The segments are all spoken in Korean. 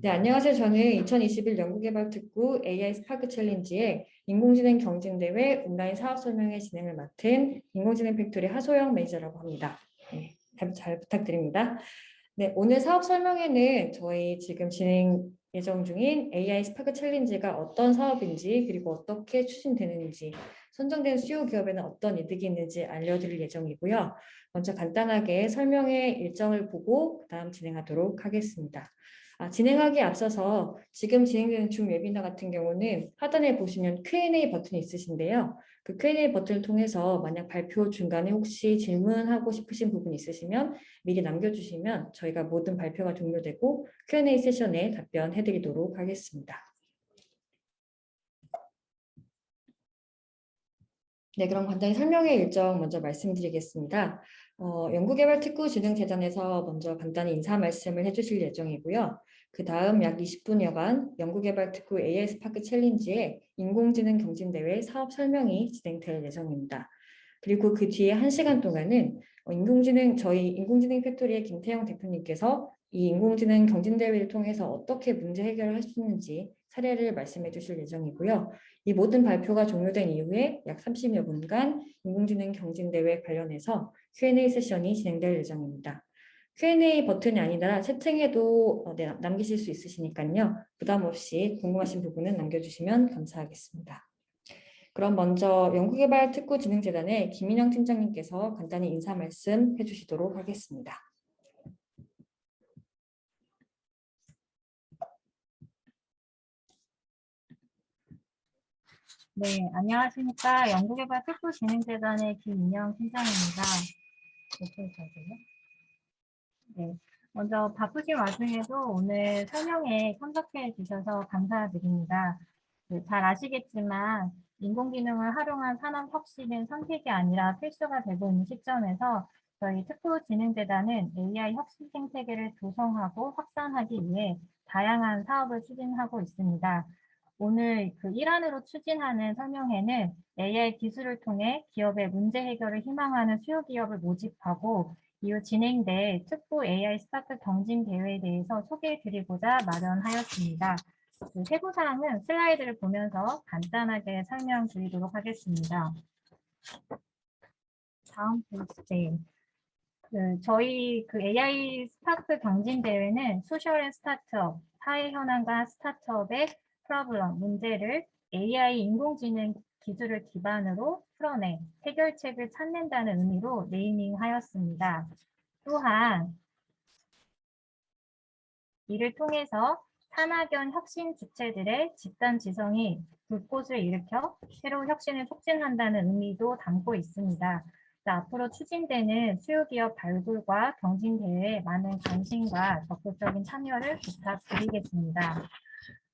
네, 안녕하세요. 저는 2021 연구개발특구 AI 스파크 챌린지의 인공지능 경진대회 온라인 사업 설명회 진행을 맡은 인공지능 팩토리 하소영 매니저라고 합니다. 네, 잘 부탁드립니다. 네, 오늘 사업 설명회는 저희 지금 진행 예정 중인 AI 스파크 챌린지가 어떤 사업인지 그리고 어떻게 추진되는지 선정된 수요 기업에는 어떤 이득이 있는지 알려드릴 예정이고요. 먼저 간단하게 설명회 일정을 보고 그다음 진행하도록 하겠습니다. 진행하기에 앞서서 지금 진행되는 줌 웨비나 같은 경우는 하단에 보시면 Q&A 버튼이 있으신데요. 그 Q&A 버튼을 통해서 만약 발표 중간에 혹시 질문하고 싶으신 부분 있으시면 미리 남겨주시면 저희가 모든 발표가 종료되고 Q&A 세션에 답변해드리도록 하겠습니다. 네, 그럼 간단히 설명의 일정 먼저 말씀드리겠습니다. 연구개발특구진흥재단에서 먼저 간단히 인사 말씀을 해주실 예정이고요. 그 다음 약 20분여간 연구개발특구 AI 스파크 챌린지의 인공지능 경진대회 사업 설명이 진행될 예정입니다. 그리고 그 뒤에 1시간 동안은 저희 인공지능 팩토리의 김태형 대표님께서 이 인공지능 경진대회를 통해서 어떻게 문제 해결을 할 수 있는지 사례를 말씀해 주실 예정이고요. 이 모든 발표가 종료된 이후에 약 30여 분간 인공지능 경진대회 관련해서 Q&A 세션이 진행될 예정입니다. Q&A 버튼이 아니라 채팅에도 남기실 수 있으시니까요. 부담 없이 궁금하신 부분은 남겨주시면 감사하겠습니다. 그럼 먼저 연구개발특구진흥재단의 김인영 팀장님께서 간단히 인사 말씀 해주시도록 하겠습니다. 네, 안녕하십니까. 연구개발특구진흥재단의 김인영 팀장입니다. 네, 먼저 바쁘신 와중에도 오늘 설명에 참석해 주셔서 감사드립니다. 네, 잘 아시겠지만 인공지능을 활용한 산업 혁신은 선택이 아니라 필수가 되고 있는 시점에서 저희 특구진흥재단은 AI 혁신 생태계를 조성하고 확산하기 위해 다양한 사업을 추진하고 있습니다. 오늘 그 일환으로 추진하는 설명회는 AI 기술을 통해 기업의 문제 해결을 희망하는 수요 기업을 모집하고 이후 진행될 특구 AI 스타트 경진 대회에 대해서 소개해 드리고자 마련하였습니다. 그 세부 사항은 슬라이드를 보면서 간단하게 설명드리도록 하겠습니다. 다음 페이지. 저희 AI 스타트 경진 대회는 소셜 앤 스타트업, 사회 현안과 스타트업의 프로블럼, 문제를 AI 인공지능 기술을 기반으로 풀어내 해결책을 찾는다는 의미로 네이밍하였습니다. 또한 이를 통해서 산학연 혁신 주체들의 집단 지성이 불꽃을 일으켜 새로운 혁신을 촉진한다는 의미도 담고 있습니다. 앞으로 추진되는 수요기업 발굴과 경진대회에 많은 관심과 적극적인 참여를 부탁드리겠습니다.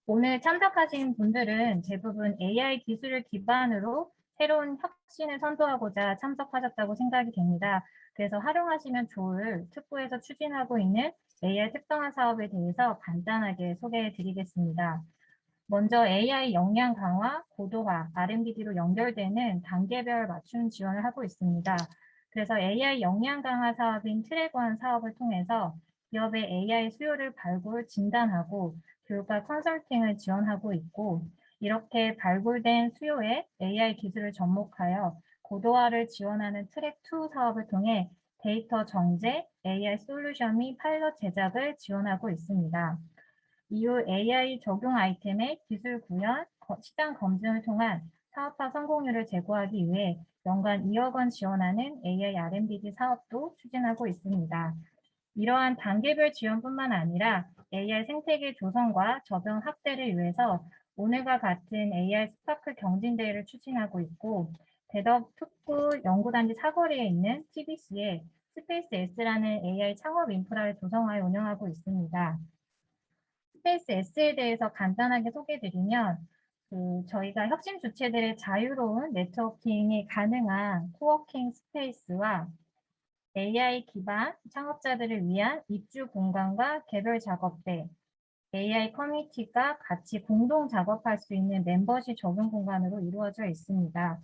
오늘 참석하신 분들은 대부분 AI 기술을 기반으로 새로운 혁신을 선도하고자 참석하셨다고 생각이 됩니다. 그래서 활용하시면 좋을 특구에서 추진하고 있는 AI 특성화 사업에 대해서 간단하게 소개해 드리겠습니다. 먼저 AI 역량 강화, 고도화, R&D로 연결되는 단계별 맞춤 지원을 하고 있습니다. 그래서 AI 역량 강화 사업인 트랙원 사업을 통해서 기업의 AI 수요를 발굴, 진단하고 교육과 컨설팅을 지원하고 있고 이렇게 발굴된 수요에 AI 기술을 접목하여 고도화를 지원하는 트랙2 사업을 통해 데이터 정제, AI 솔루션 및 파일럿 제작을 지원하고 있습니다. 이후 AI 적용 아이템의 기술 구현, 시장 검증을 통한 사업화 성공률을 제고하기 위해 연간 2억 원 지원하는 AI R&D 사업도 추진하고 있습니다. 이러한 단계별 지원뿐만 아니라 AI 생태계 조성과 저변 확대를 위해서 오늘과 같은 AI 스파크 경진대회를 추진하고 있고 대덕 특구 연구단지 사거리에 있는 TBC에 스페이스 S라는 AI 창업 인프라를 조성하여 운영하고 있습니다. 스페이스 S에 대해서 간단하게 소개드리면 저희가 혁신 주체들의 자유로운 네트워킹이 가능한 코워킹 스페이스와 AI 기반 창업자들을 위한 입주 공간과 개별 작업대, AI 커뮤니티가 같이 공동 작업할 수 있는 멤버십 적용 공간으로 이루어져 있습니다.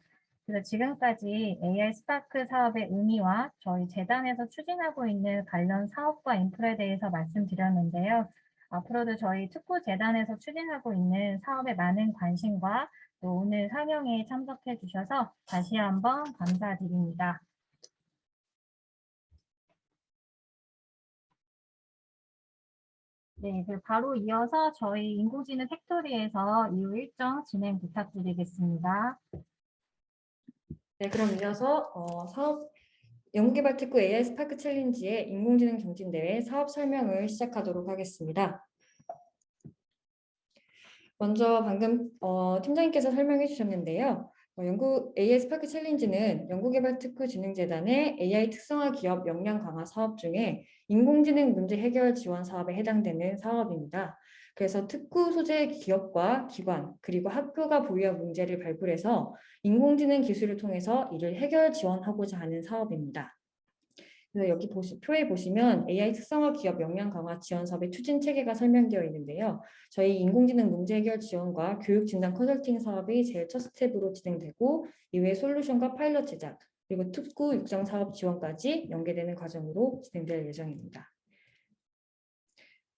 그래서 지금까지 AI 스파크 사업의 의미와 저희 재단에서 추진하고 있는 관련 사업과 인프라에 대해서 말씀드렸는데요. 앞으로도 저희 특구재단에서 추진하고 있는 사업에 많은 관심과 또 오늘 상영에 참석해 주셔서 다시 한번 감사드립니다. 네, 바로 이어서 저희 인공지능 팩토리에서 이후 일정 진행 부탁드리겠습니다. 네, 그럼 이어서 사업 연구개발 특구 AI 스파크 챌린지의 인공지능 경진대회 사업 설명을 시작하도록 하겠습니다. 먼저 방금 팀장님께서 설명해 주셨는데요. 연구 AI 스파크 챌린지는 연구개발특구진흥재단의 AI 특성화 기업 역량 강화 사업 중에 인공지능 문제 해결 지원 사업에 해당되는 사업입니다. 그래서 특구 소재 기업과 기관 그리고 학교가 보유한 문제를 발굴해서 인공지능 기술을 통해서 이를 해결 지원하고자 하는 사업입니다. 그래서 여기 표에 보시면 AI 특성화 기업 역량 강화 지원 사업의 추진 체계가 설명되어 있는데요. 저희 인공지능 문제 해결 지원과 교육 진단 컨설팅 사업이 제일 첫 스텝으로 진행되고 이외에 솔루션과 파일럿 제작 그리고 특구 육성 사업 지원까지 연계되는 과정으로 진행될 예정입니다.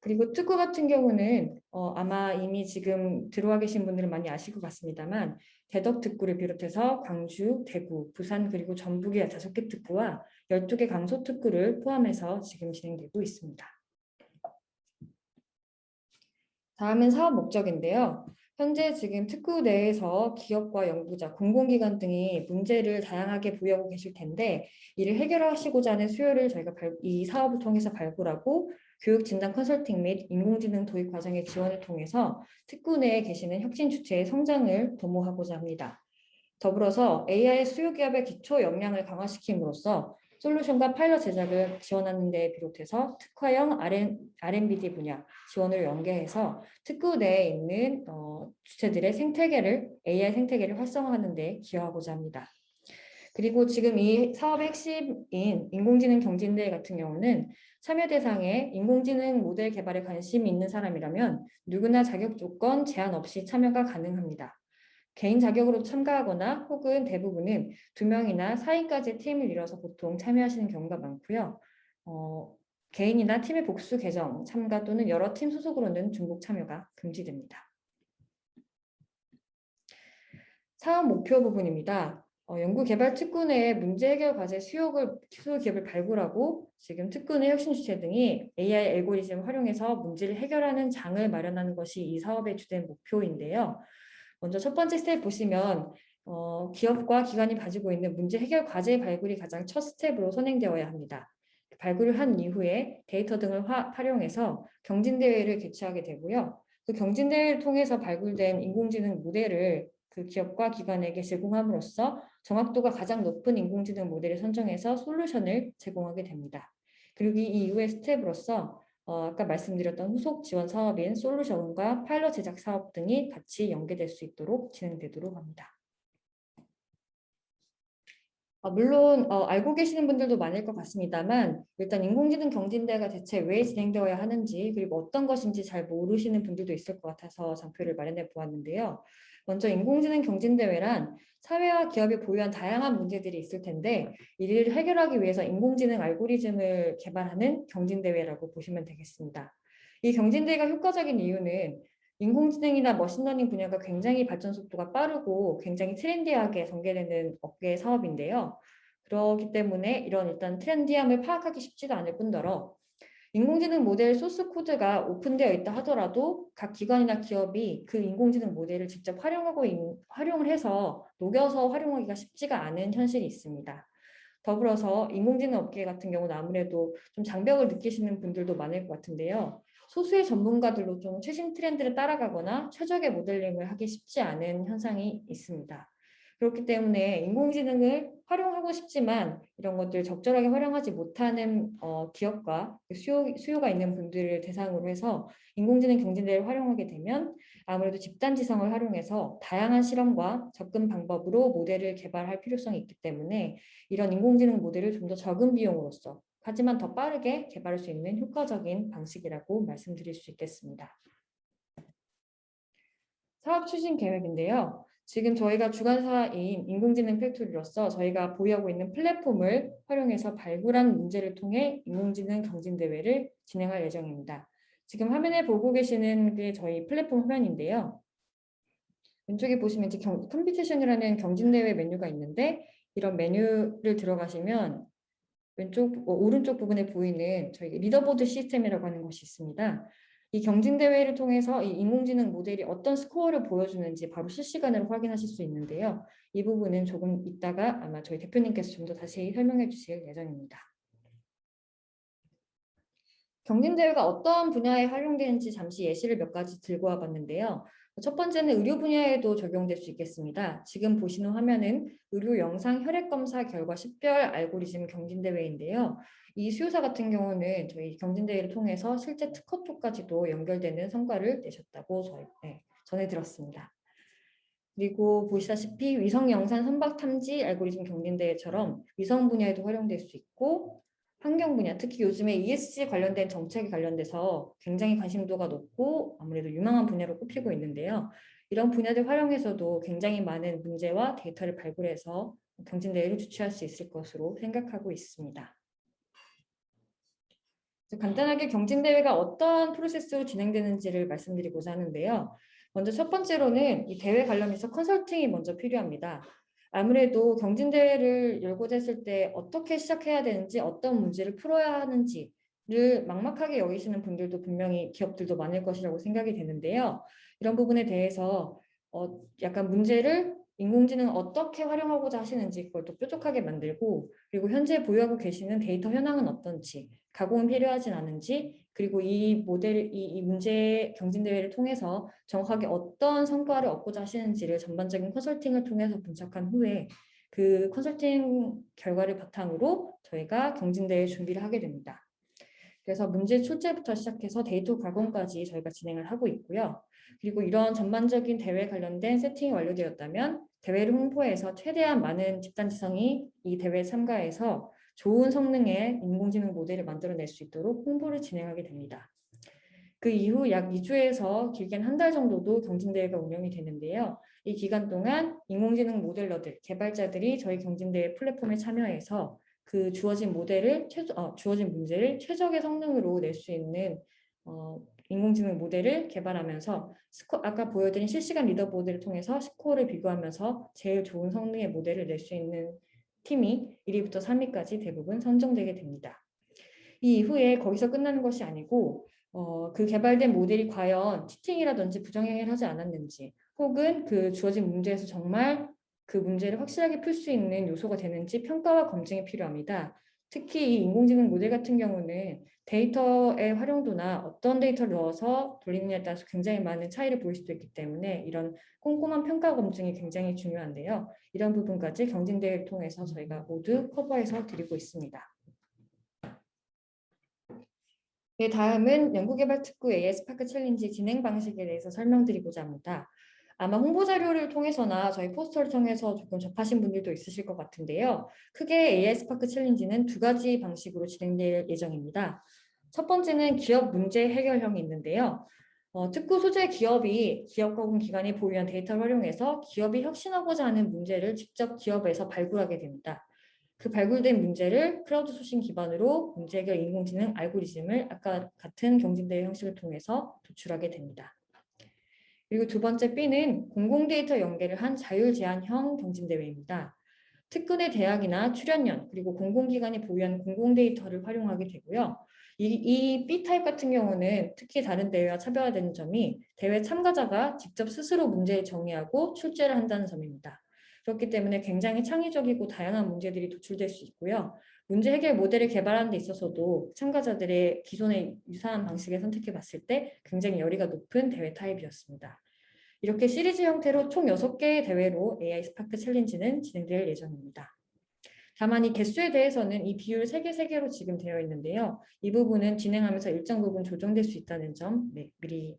그리고 특구 같은 경우는 아마 이미 지금 들어와 계신 분들은 많이 아실 것 같습니다만 대덕 특구를 비롯해서 광주, 대구, 부산 그리고 전북의 5개 특구와 12개 강소 특구를 포함해서 지금 진행되고 있습니다. 다음은 사업 목적인데요. 현재 지금 특구 내에서 기업과 연구자, 공공기관 등이 문제를 다양하게 부여하고 계실 텐데 이를 해결하시고자 하는 수요를 저희가 이 사업을 통해서 발굴하고 교육 진단 컨설팅 및 인공지능 도입 과정의 지원을 통해서 특구 내에 계시는 혁신 주체의 성장을 도모하고자 합니다. 더불어서 AI 수요 기업의 기초 역량을 강화시킴으로써 솔루션과 파일럿 제작을 지원하는 데 비롯해서 특화형 R&D 분야 지원을 연계해서 특구 내에 있는 주체들의 AI 생태계를 활성화하는 데 기여하고자 합니다. 그리고 지금 이 사업의 핵심인 인공지능 경진대회 같은 경우는 참여 대상에 인공지능 모델 개발에 관심이 있는 사람이라면 누구나 자격 조건 제한 없이 참여가 가능합니다. 개인 자격으로 참가하거나 혹은 대부분은 2명이나 4인까지의 팀을 이뤄서 보통 참여하시는 경우가 많고요. 개인이나 팀의 복수 계정 참가 또는 여러 팀 소속으로는 중복 참여가 금지됩니다. 사업 목표 부분입니다. 연구개발 특구 내에 문제 해결 과제 수요 기업을 발굴하고 지금 특구 내 혁신 주체 등이 AI 알고리즘을 활용해서 문제를 해결하는 장을 마련하는 것이 이 사업의 주된 목표인데요. 먼저 첫 번째 스텝 보시면 기업과 기관이 가지고 있는 문제 해결 과제 발굴이 가장 첫 스텝으로 선행되어야 합니다. 발굴을 한 이후에 데이터 등을 활용해서 경진대회를 개최하게 되고요. 그 경진대회를 통해서 발굴된 인공지능 모델을 그 기업과 기관에게 제공함으로써 정확도가 가장 높은 인공지능 모델을 선정해서 솔루션을 제공하게 됩니다. 그리고 이 이후의 스텝으로서 아까 말씀드렸던 후속 지원 사업인 솔루션과 파일럿 제작 사업 등이 같이 연계될 수 있도록 진행되도록 합니다. 물론 알고 계시는 분들도 많을 것 같습니다만 일단 인공지능 경진대회가 대체 왜 진행되어야 하는지 그리고 어떤 것인지 잘 모르시는 분들도 있을 것 같아서 장표를 마련해 보았는데요. 먼저 인공지능 경진대회란 사회와 기업이 보유한 다양한 문제들이 있을 텐데 이를 해결하기 위해서 인공지능 알고리즘을 개발하는 경진대회라고 보시면 되겠습니다. 이 경진대회가 효과적인 이유는 인공지능이나 머신러닝 분야가 굉장히 발전 속도가 빠르고 굉장히 트렌디하게 전개되는 업계 사업인데요. 그렇기 때문에 이런 일단 트렌디함을 파악하기 쉽지도 않을 뿐더러 인공지능 모델 소스 코드가 오픈되어 있다 하더라도 각 기관이나 기업이 그 인공지능 모델을 직접 활용을 해서 녹여서 활용하기가 쉽지가 않은 현실이 있습니다. 더불어서 인공지능 업계 같은 경우는 아무래도 좀 장벽을 느끼시는 분들도 많을 것 같은데요. 소수의 전문가들로 좀 최신 트렌드를 따라가거나 최적의 모델링을 하기 쉽지 않은 현상이 있습니다. 그렇기 때문에 인공지능을 활용하고 싶지만 이런 것들 적절하게 활용하지 못하는 기업과 수요가 있는 분들을 대상으로 해서 인공지능 경진대회를 활용하게 되면 아무래도 집단지성을 활용해서 다양한 실험과 접근 방법으로 모델을 개발할 필요성이 있기 때문에 이런 인공지능 모델을 좀 더 적은 비용으로서 하지만 더 빠르게 개발할 수 있는 효과적인 방식이라고 말씀드릴 수 있겠습니다. 사업 추진 계획인데요. 지금 저희가 주관사인 인공지능 팩토리로서 저희가 보유하고 있는 플랫폼을 활용해서 발굴한 문제를 통해 인공지능 경진대회를 진행할 예정입니다. 지금 화면에 보고 계시는 게 저희 플랫폼 화면인데요. 왼쪽에 보시면 이제 컴피티션이라는 경진대회 메뉴가 있는데 이런 메뉴를 들어가시면 오른쪽 부분에 보이는 저희 리더보드 시스템이라고 하는 것이 있습니다. 이 경진대회를 통해서 이 인공지능 모델이 어떤 스코어를 보여주는지 바로 실시간으로 확인하실 수 있는데요. 이 부분은 조금 이따가 아마 저희 대표님께서 좀 더 자세히 설명해 주실 예정입니다. 경진대회가 어떤 분야에 활용되는지 잠시 예시를 몇 가지 들고 와봤는데요. 첫 번째는 의료 분야에도 적용될 수 있겠습니다. 지금 보시는 화면은 의료 영상 혈액검사 결과 식별 알고리즘 경진대회인데요. 이 수요사 같은 경우는 저희 경진대회를 통해서 실제 특허 쪽까지도 연결되는 성과를 내셨다고 전해 들었습니다. 그리고 보시다시피 위성 영상 선박 탐지 알고리즘 경진대회처럼 위성 분야에도 활용될 수 있고 환경 분야, 특히 요즘에 ESG 관련된 정책에 관련돼서 굉장히 관심도가 높고 아무래도 유망한 분야로 꼽히고 있는데요. 이런 분야들 활용해서도 굉장히 많은 문제와 데이터를 발굴해서 경진대회를 주최할 수 있을 것으로 생각하고 있습니다. 간단하게 경진대회가 어떤 프로세스로 진행되는지를 말씀드리고자 하는데요. 먼저 첫 번째로는 이 대회 관련해서 컨설팅이 먼저 필요합니다. 아무래도 경진대회를 열고자 했을 때 어떻게 시작해야 되는지 어떤 문제를 풀어야 하는지를 막막하게 여기시는 분들도 분명히 기업들도 많을 것이라고 생각이 되는데요. 이런 부분에 대해서 약간 문제를 인공지능을 어떻게 활용하고자 하시는지 그걸 또 뾰족하게 만들고 그리고 현재 보유하고 계시는 데이터 현황은 어떤지 가공은 필요하진 않은지 그리고 이 문제 경진대회를 통해서 정확하게 어떤 성과를 얻고자 하시는지를 전반적인 컨설팅을 통해서 분석한 후에 그 컨설팅 결과를 바탕으로 저희가 경진대회 준비를 하게 됩니다. 그래서 문제 출제부터 시작해서 데이터 가공까지 저희가 진행을 하고 있고요. 그리고 이런 전반적인 대회 관련된 세팅이 완료되었다면 대회를 홍보해서 최대한 많은 집단지성이 이 대회에 참가해서 좋은 성능의 인공지능 모델을 만들어낼 수 있도록 홍보를 진행하게 됩니다. 그 이후 약 2주에서 길게는 한 달 정도도 경진대회가 운영이 되는데요. 이 기간 동안 인공지능 모델러들, 개발자들이 저희 경진대회 플랫폼에 참여해서 그 주어진 문제를 최적의 성능으로 낼 수 있는 인공지능 모델을 개발하면서 아까 보여드린 실시간 리더보드를 통해서 스코어를 비교하면서 제일 좋은 성능의 모델을 낼 수 있는 팀이 1위부터 3위까지 대부분 선정되게 됩니다. 이 이후에 거기서 끝나는 것이 아니고 그 개발된 모델이 과연 치팅이라든지 부정행위를 하지 않았는지 혹은 그 주어진 문제에서 정말 그 문제를 확실하게 풀 수 있는 요소가 되는지 평가와 검증이 필요합니다. 특히 이 인공지능 모델 같은 경우는 데이터의 활용도나 어떤 데이터를 넣어서 돌리느냐에 따라서 굉장히 많은 차이를 보일 수도 있기 때문에 이런 꼼꼼한 평가 검증이 굉장히 중요한데요. 이런 부분까지 경진대회를 통해서 저희가 모두 커버해서 드리고 있습니다. 네, 다음은 연구개발특구 AIS 파크 챌린지 진행 방식에 대해서 설명드리고자 합니다. 아마 홍보 자료를 통해서나 저희 포스터를 통해서 조금 접하신 분들도 있으실 것 같은데요. 크게 AIS 파크 챌린지는 두 가지 방식으로 진행될 예정입니다. 첫 번째는 기업 문제 해결형이 있는데요. 특구 소재 기업과 혹은 기관이 보유한 데이터를 활용해서 기업이 혁신하고자 하는 문제를 직접 기업에서 발굴하게 됩니다. 그 발굴된 문제를 크라우드 소싱 기반으로 문제 해결 인공지능 알고리즘을 아까 같은 경진대회 형식을 통해서 도출하게 됩니다. 그리고 두 번째 B는 공공데이터 연계를 한 자율제한형 경진대회입니다. 특근의 대학이나 출연연 그리고 공공기관이 보유한 공공데이터를 활용하게 되고요. 이 B타입 같은 경우는 특히 다른 대회와 차별화되는 점이 대회 참가자가 직접 스스로 문제를 정의하고 출제를 한다는 점입니다. 그렇기 때문에 굉장히 창의적이고 다양한 문제들이 도출될 수 있고요. 문제 해결 모델을 개발하는 데 있어서도 참가자들의 기존의 유사한 방식을 선택해 봤을 때 굉장히 열의가 높은 대회 타입이었습니다. 이렇게 시리즈 형태로 총 6개의 대회로 AI 스파크 챌린지는 진행될 예정입니다. 다만 이 개수에 대해서는 이 비율 3개로 지금 되어 있는데요. 이 부분은 진행하면서 일정 부분 조정될 수 있다는 점 미리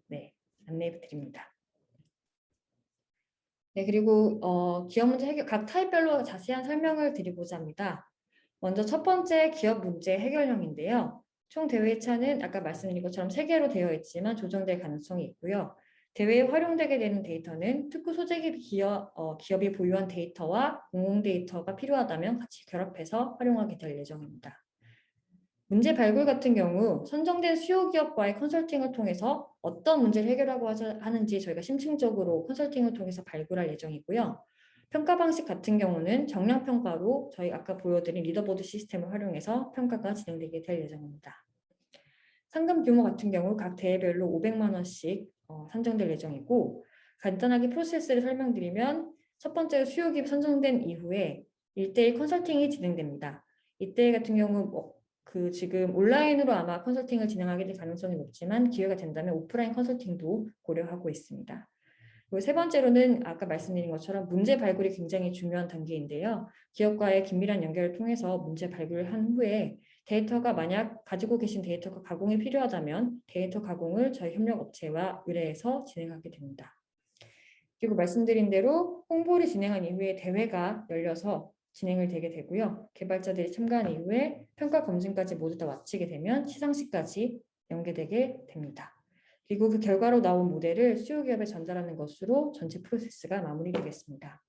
안내해 드립니다. 네, 그리고 기업 문제 해결 각 타입별로 자세한 설명을 드리고자 합니다. 먼저 첫 번째 기업 문제 해결형인데요. 총 대회 차는 아까 말씀드린 것처럼 3개로 되어 있지만 조정될 가능성이 있고요. 대회에 활용되게 되는 데이터는 특구 소재기 기업이 보유한 데이터와 공공 데이터가 필요하다면 같이 결합해서 활용하게 될 예정입니다. 문제 발굴 같은 경우 선정된 수요 기업과의 컨설팅을 통해서 어떤 문제를 해결하고 하는지 저희가 심층적으로 컨설팅을 통해서 발굴할 예정이고요. 평가 방식 같은 경우는 정량 평가로 저희 아까 보여드린 리더보드 시스템을 활용해서 평가가 진행되게 될 예정입니다. 상금 규모 같은 경우 각 대회별로 500만 원씩 산정될 예정이고, 간단하게 프로세스를 설명드리면 첫 번째로 수요 기업 선정된 이후에 1대1 컨설팅이 진행됩니다. 이때 같은 경우 지금 온라인으로 아마 컨설팅을 진행하게 될 가능성이 높지만 기회가 된다면 오프라인 컨설팅도 고려하고 있습니다. 그리고 세 번째로는 아까 말씀드린 것처럼 문제 발굴이 굉장히 중요한 단계인데요. 기업과의 긴밀한 연결을 통해서 문제 발굴을 한 후에 데이터가 만약 가지고 계신 데이터가 가공이 필요하다면 데이터 가공을 저희 협력업체와 의뢰해서 진행하게 됩니다. 그리고 말씀드린 대로 홍보를 진행한 이후에 대회가 열려서 진행을 되게 되고요. 개발자들이 참가한 이후에 평가 검증까지 모두 다 마치게 되면 시상식까지 연계되게 됩니다. 그리고 그 결과로 나온 모델을 수요 기업에 전달하는 것으로 전체 프로세스가 마무리되겠습니다.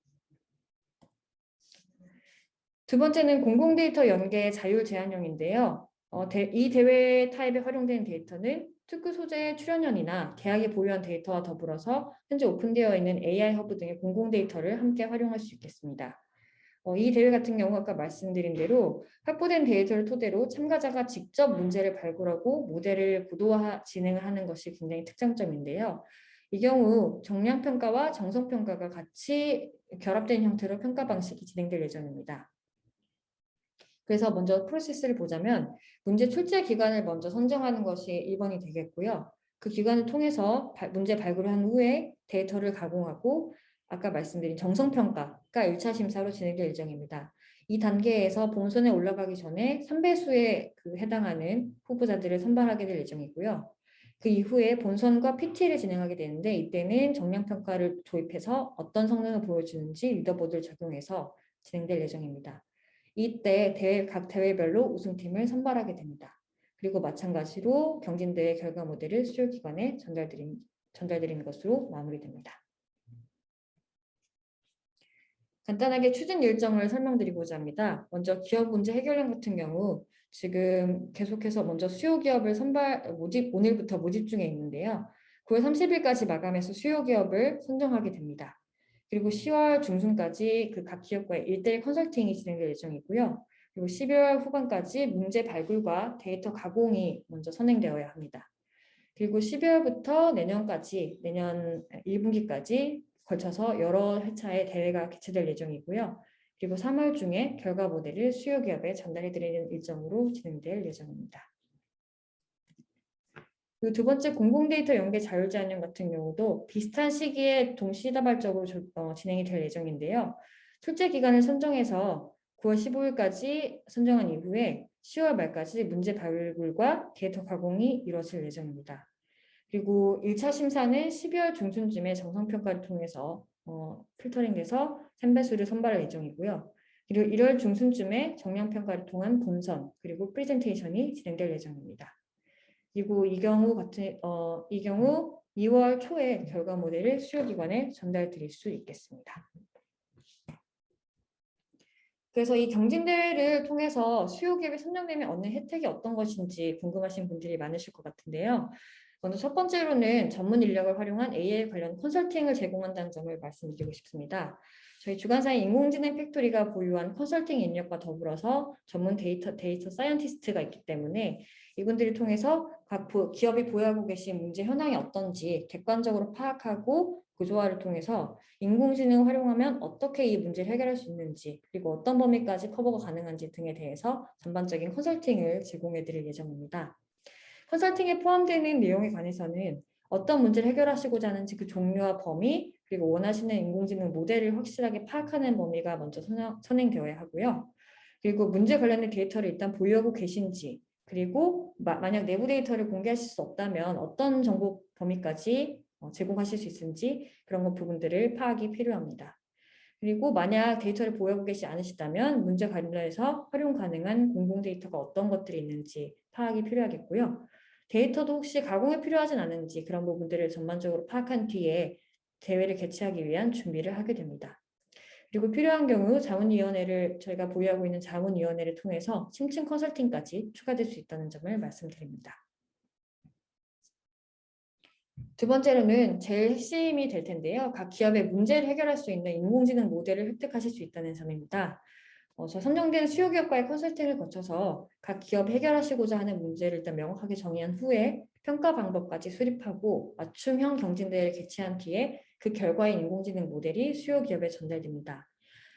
두 번째는 공공 데이터 연계 자율 제한형인데요. 이 대회 타입에 활용된 데이터는 특구 소재 출연연이나 계약이 보유한 데이터와 더불어서 현재 오픈되어 있는 AI 허브 등의 공공 데이터를 함께 활용할 수 있겠습니다. 이 대회 같은 경우 아까 말씀드린 대로 확보된 데이터를 토대로 참가자가 직접 문제를 발굴하고 모델을 고도화 진행을 하는 것이 굉장히 특장점인데요. 이 경우 정량평가와 정성평가가 같이 결합된 형태로 평가 방식이 진행될 예정입니다. 그래서 먼저 프로세스를 보자면 문제 출제 기간을 먼저 선정하는 것이 1번이 되겠고요. 그 기간을 통해서 문제 발굴을 한 후에 데이터를 가공하고 아까 말씀드린 정성평가가 1차 심사로 진행될 예정입니다. 이 단계에서 본선에 올라가기 전에 3배수에 해당하는 후보자들을 선발하게 될 예정이고요. 그 이후에 본선과 PT를 진행하게 되는데 이때는 정량평가를 도입해서 어떤 성능을 보여주는지 리더보드를 적용해서 진행될 예정입니다. 이때 각 대회별로 우승팀을 선발하게 됩니다. 그리고 마찬가지로 경진대회 결과 모델을 수요기관에 전달드리는 것으로 마무리됩니다. 간단하게 추진 일정을 설명드리고자 합니다. 먼저 기업 문제 해결량 같은 경우 지금 계속해서 먼저 수요 기업을 오늘부터 모집 중에 있는데요. 9월 30일까지 마감해서 수요 기업을 선정하게 됩니다. 그리고 10월 중순까지 그 각 기업과의 1대1 컨설팅이 진행될 예정이고요. 그리고 12월 후반까지 문제 발굴과 데이터 가공이 먼저 선행되어야 합니다. 그리고 12월부터 내년까지, 내년 1분기까지 걸쳐서 여러 회차의 대회가 개최될 예정이고요. 그리고 3월 중에 결과 모델을 수요 기업에 전달해드리는 일정으로 진행될 예정입니다. 그리고 두 번째 공공 데이터 연계 자율제한형 같은 경우도 비슷한 시기에 동시다발적으로 진행이 될 예정인데요. 출제 기간을 선정해서 9월 15일까지 선정한 이후에 10월 말까지 문제 발굴과 데이터 가공이 이루어질 예정입니다. 그리고 1차 심사는 12월 중순쯤에 정성평가를 통해서 필터링돼서 3배수를 선발할 예정이고요. 그리고 1월 중순쯤에 정량평가를 통한 본선 그리고 프레젠테이션이 진행될 예정입니다. 그리고 이 경우 2월 초에 결과 모델을 수요기관에 전달드릴 수 있겠습니다. 그래서 이 경진대회를 통해서 수요기업이 선정되면 얻는 혜택이 어떤 것인지 궁금하신 분들이 많으실 것 같은데요. 먼저 첫 번째로는 전문 인력을 활용한 AI 관련 컨설팅을 제공한다는 점을 말씀드리고 싶습니다. 저희 주관사인 인공지능 팩토리가 보유한 컨설팅 인력과 더불어서 전문 데이터 사이언티스트가 있기 때문에 이분들을 통해서 각 기업이 보유하고 계신 문제 현황이 어떤지 객관적으로 파악하고 구조화를 통해서 인공지능을 활용하면 어떻게 이 문제를 해결할 수 있는지 그리고 어떤 범위까지 커버가 가능한지 등에 대해서 전반적인 컨설팅을 제공해 드릴 예정입니다. 컨설팅에 포함되는 내용에 관해서는 어떤 문제를 해결하시고자 하는지 그 종류와 범위 그리고 원하시는 인공지능 모델을 확실하게 파악하는 범위가 먼저 선행되어야 하고요. 그리고 문제 관련된 데이터를 일단 보유하고 계신지 그리고 만약 내부 데이터를 공개하실 수 없다면 어떤 정보 범위까지 제공하실 수 있는지 그런 부분들을 파악이 필요합니다. 그리고 만약 데이터를 보유하고 계시지 않으시다면 문제 관련해서 활용 가능한 공공 데이터가 어떤 것들이 있는지 파악이 필요하겠고요. 데이터도 혹시 가공이 필요하진 않은지 그런 부분들을 전반적으로 파악한 뒤에 대회를 개최하기 위한 준비를 하게 됩니다. 그리고 필요한 경우 자문위원회를 저희가 보유하고 있는 자문위원회를 통해서 심층 컨설팅까지 추가될 수 있다는 점을 말씀드립니다. 두 번째로는 제일 핵심이 될 텐데요. 각 기업의 문제를 해결할 수 있는 인공지능 모델을 획득하실 수 있다는 점입니다. 저 선정된 수요 기업과의 컨설팅을 거쳐서 각 기업이 해결하시고자 하는 문제를 일단 명확하게 정의한 후에 평가 방법까지 수립하고 맞춤형 경진대회를 개최한 뒤에 그 결과인 인공지능 모델이 수요 기업에 전달됩니다.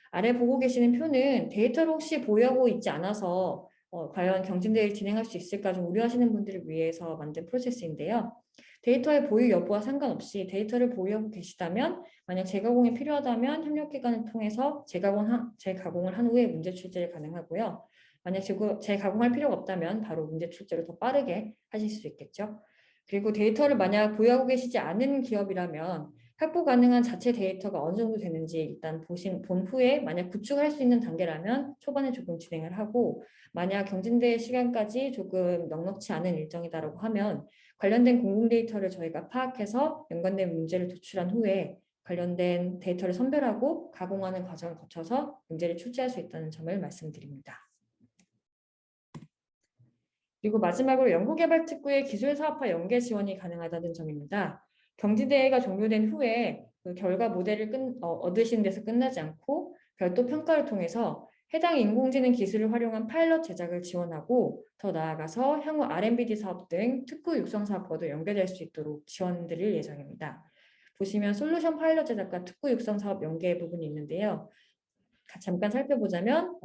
아래 보고 계시는 표는 데이터를 혹시 보유하고 있지 않아서 과연 경진대회를 진행할 수 있을까 좀 우려하시는 분들을 위해서 만든 프로세스인데요. 데이터의 보유 여부와 상관없이 데이터를 보유하고 계시다면 만약 재가공이 필요하다면 협력기관을 통해서 재가공을 한 후에 문제 출제를 가능하고요. 만약 재가공할 필요가 없다면 바로 문제 출제를 더 빠르게 하실 수 있겠죠. 그리고 데이터를 만약 보유하고 계시지 않은 기업이라면 확보 가능한 자체 데이터가 어느 정도 되는지 일단 본 후에 만약 구축할 수 있는 단계라면 초반에 조금 진행을 하고 만약 경진대회 시간까지 조금 넉넉치 않은 일정이다라고 하면 관련된 공공 데이터를 저희가 파악해서 연관된 문제를 도출한 후에 관련된 데이터를 선별하고 가공하는 과정을 거쳐서 문제를 출제할 수 있다는 점을 말씀드립니다. 그리고 마지막으로 연구개발특구의 기술사업화 연계 지원이 가능하다는 점입니다. 경진대회가 종료된 후에 그 결과 모델을 얻으시는 데서 끝나지 않고 별도 평가를 통해서 해당 인공지능 기술을 활용한 파일럿 제작을 지원하고 더 나아가서 향후 R&D 사업 등 특구 육성 사업과도 연계될 수 있도록 지원드릴 예정입니다. 보시면 솔루션 파일럿 제작과 특구 육성 사업 연계 부분이 있는데요. 잠깐 살펴보자면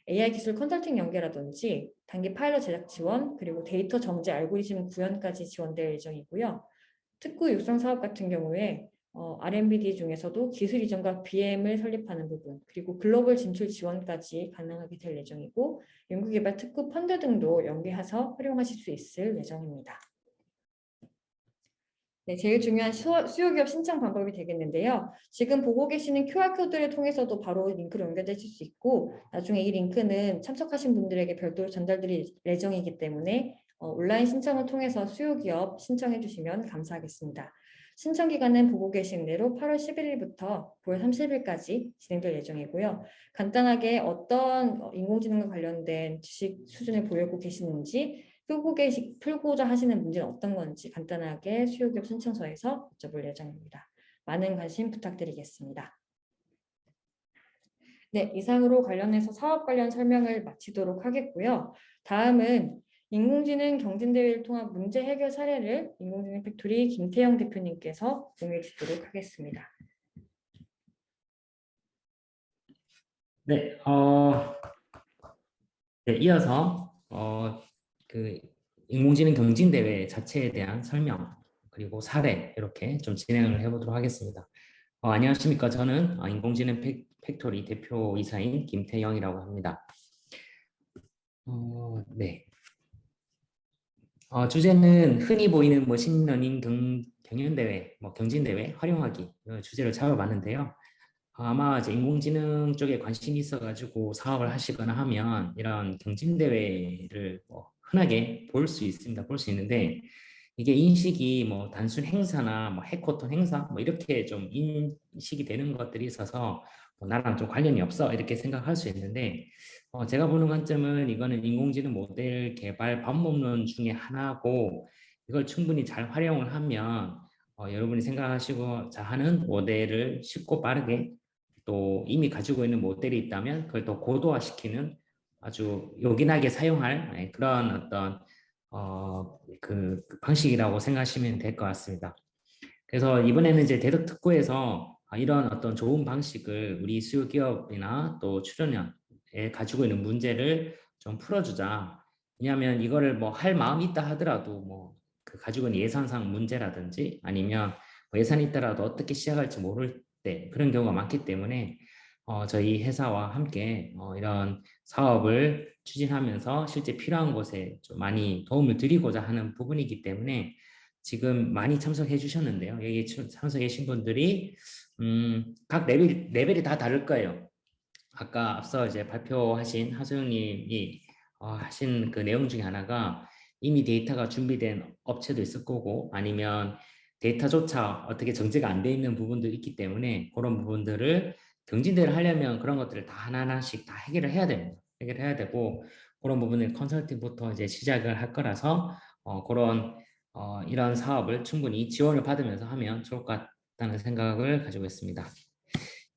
AI 기술 컨설팅 연계라든지 단기 파일럿 제작 지원, 그리고 데이터 정제 알고리즘 구현까지 지원될 예정이고요. 특구 육성 사업 같은 경우에 R&D 중에서도 기술 이전과 BM을 설립하는 부분, 그리고 글로벌 진출 지원까지 가능하게 될 예정이고 연구개발 특구 펀드 등도 연계해서 활용하실 수 있을 예정입니다. 네, 제일 중요한 수요기업 신청 방법이 되겠는데요. 지금 보고 계시는 QR코드를 통해서도 바로 링크로 연결되실 수 있고 나중에 이 링크는 참석하신 분들에게 별도로 전달드릴 예정이기 때문에 온라인 신청을 통해서 수요기업 신청해 주시면 감사하겠습니다. 신청 기간은 보고 계신 대로 8월 11일부터 9월 30일까지 진행될 예정이고요. 간단하게 어떤 인공지능과 관련된 지식 수준을 보유하고 계시는지 풀고자 하시는 문제는 어떤 건지 간단하게 수요기업 신청서에서 여쭤볼 예정입니다. 많은 관심 부탁드리겠습니다. 네, 이상으로 관련해서 사업 관련 설명을 마치도록 하겠고요. 다음은 인공지능 경진대회를 통한 문제 해결 사례를 인공지능 팩토리 김태영 대표님께서 공유해 주도록 하겠습니다. 네, 네, 이어서 그 인공지능 경진대회 자체에 대한 설명 그리고 사례 이렇게 좀 진행을 해보도록 하겠습니다. 안녕하십니까? 저는 인공지능 팩토리 대표이사인 김태영이라고 합니다. 네. 주제는 흔히 보이는 머신러닝 경연대회, 경진대회 활용하기 주제를 잡아봤는데요. 아마 이제 인공지능 쪽에 관심이 있어가지고 사업을 하시거나 하면 이런 경진대회를 흔하게 볼 수 있습니다. 볼 수 있는데 이게 인식이 단순 행사나 해커톤 행사 이렇게 좀 인식이 되는 것들이 있어서 나랑 좀 관련이 없어 이렇게 생각할 수 있는데 제가 보는 관점은 이거는 인공지능 모델 개발 방법론 중에 하나고 이걸 충분히 잘 활용을 하면 여러분이 생각하시고자 하는 모델을 쉽고 빠르게 또 이미 가지고 있는 모델이 있다면 그걸 더 고도화시키는 아주 요긴하게 사용할 그런 어떤 그 방식이라고 생각하시면 될 것 같습니다. 그래서 이번에는 이제 대덕특구에서 이런 어떤 좋은 방식을 우리 수요 기업이나 또 출연연에 가지고 있는 문제를 좀 풀어주자. 왜냐하면 이거를 할 마음이 있다 하더라도 그 가지고 있는 예산상 문제라든지 아니면 예산이 있더라도 어떻게 시작할지 모를 때 그런 경우가 많기 때문에 저희 회사와 함께 이런 사업을 추진하면서 실제 필요한 곳에 좀 많이 도움을 드리고자 하는 부분이기 때문에 지금 많이 참석해 주셨는데요. 여기 참석해 주신 분들이 각 레벨이 다 다를 거예요. 아까 앞서 이제 발표하신 하소영님이 하신 그 내용 중에 하나가 이미 데이터가 준비된 업체도 있을 거고 아니면 데이터조차 어떻게 정제가 안 돼 있는 부분도 있기 때문에 그런 부분들을 경진대회를 하려면 그런 것들을 다 하나하나씩 다 해결을 해야 됩니다. 해결해야 되고 그런 부분을 컨설팅부터 이제 시작을 할 거라서 그런 이런 사업을 충분히 지원을 받으면서 하면 좋을 것 같다는 생각을 가지고 있습니다.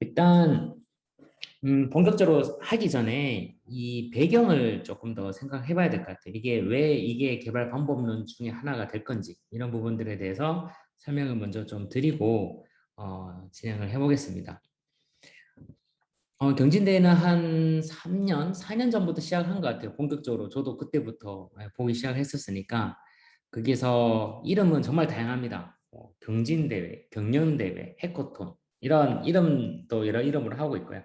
일단 본격적으로 하기 전에 이 배경을 조금 더 생각해 봐야 될 것 같아요. 이게 왜 이게 개발 방법론 중에 하나가 될 건지 이런 부분들에 대해서 설명을 먼저 좀 드리고 진행을 해 보겠습니다. 경진대회는 한 3년, 4년 전부터 시작한 것 같아요. 본격적으로 저도 그때부터 보기 시작했었으니까 거기서 이름은 정말 다양합니다. 경진대회, 경연대회, 해커톤 이런 이름도 여러 이름으로 하고 있고요.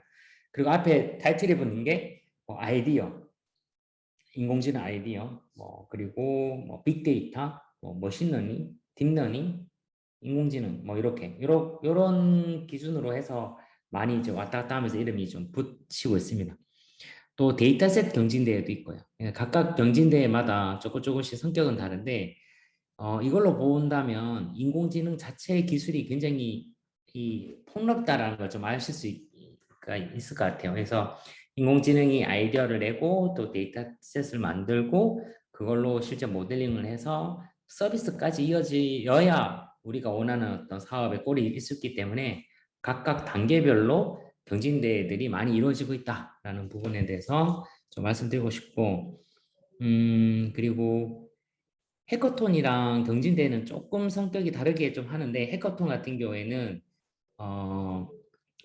그리고 앞에 타이틀이 붙는 게 아이디어, 인공지능 아이디어, 그리고 빅데이터, 머신러닝, 딥러닝, 인공지능 이렇게 요런 기준으로 해서 많이 이제 왔다 갔다 하면서 이름이 좀 붙이고 있습니다. 또 데이터셋 경진대회도 있고요. 각각 경진대회마다 조금씩 성격은 다른데 이걸로 본다면 인공지능 자체의 기술이 굉장히 폭넓다라는 걸 좀 아실 수 있을 것 같아요. 그래서 인공지능이 아이디어를 내고 또 데이터셋을 만들고 그걸로 실제 모델링을 해서 서비스까지 이어져야 우리가 원하는 어떤 사업의 꼴이 있었기 때문에 각각 단계별로 경진대회들이 많이 이루어지고 있다라는 부분에 대해서 좀 말씀드리고 싶고 그리고 해커톤이랑 경진대회는 조금 성격이 다르게 좀 하는데 해커톤 같은 경우에는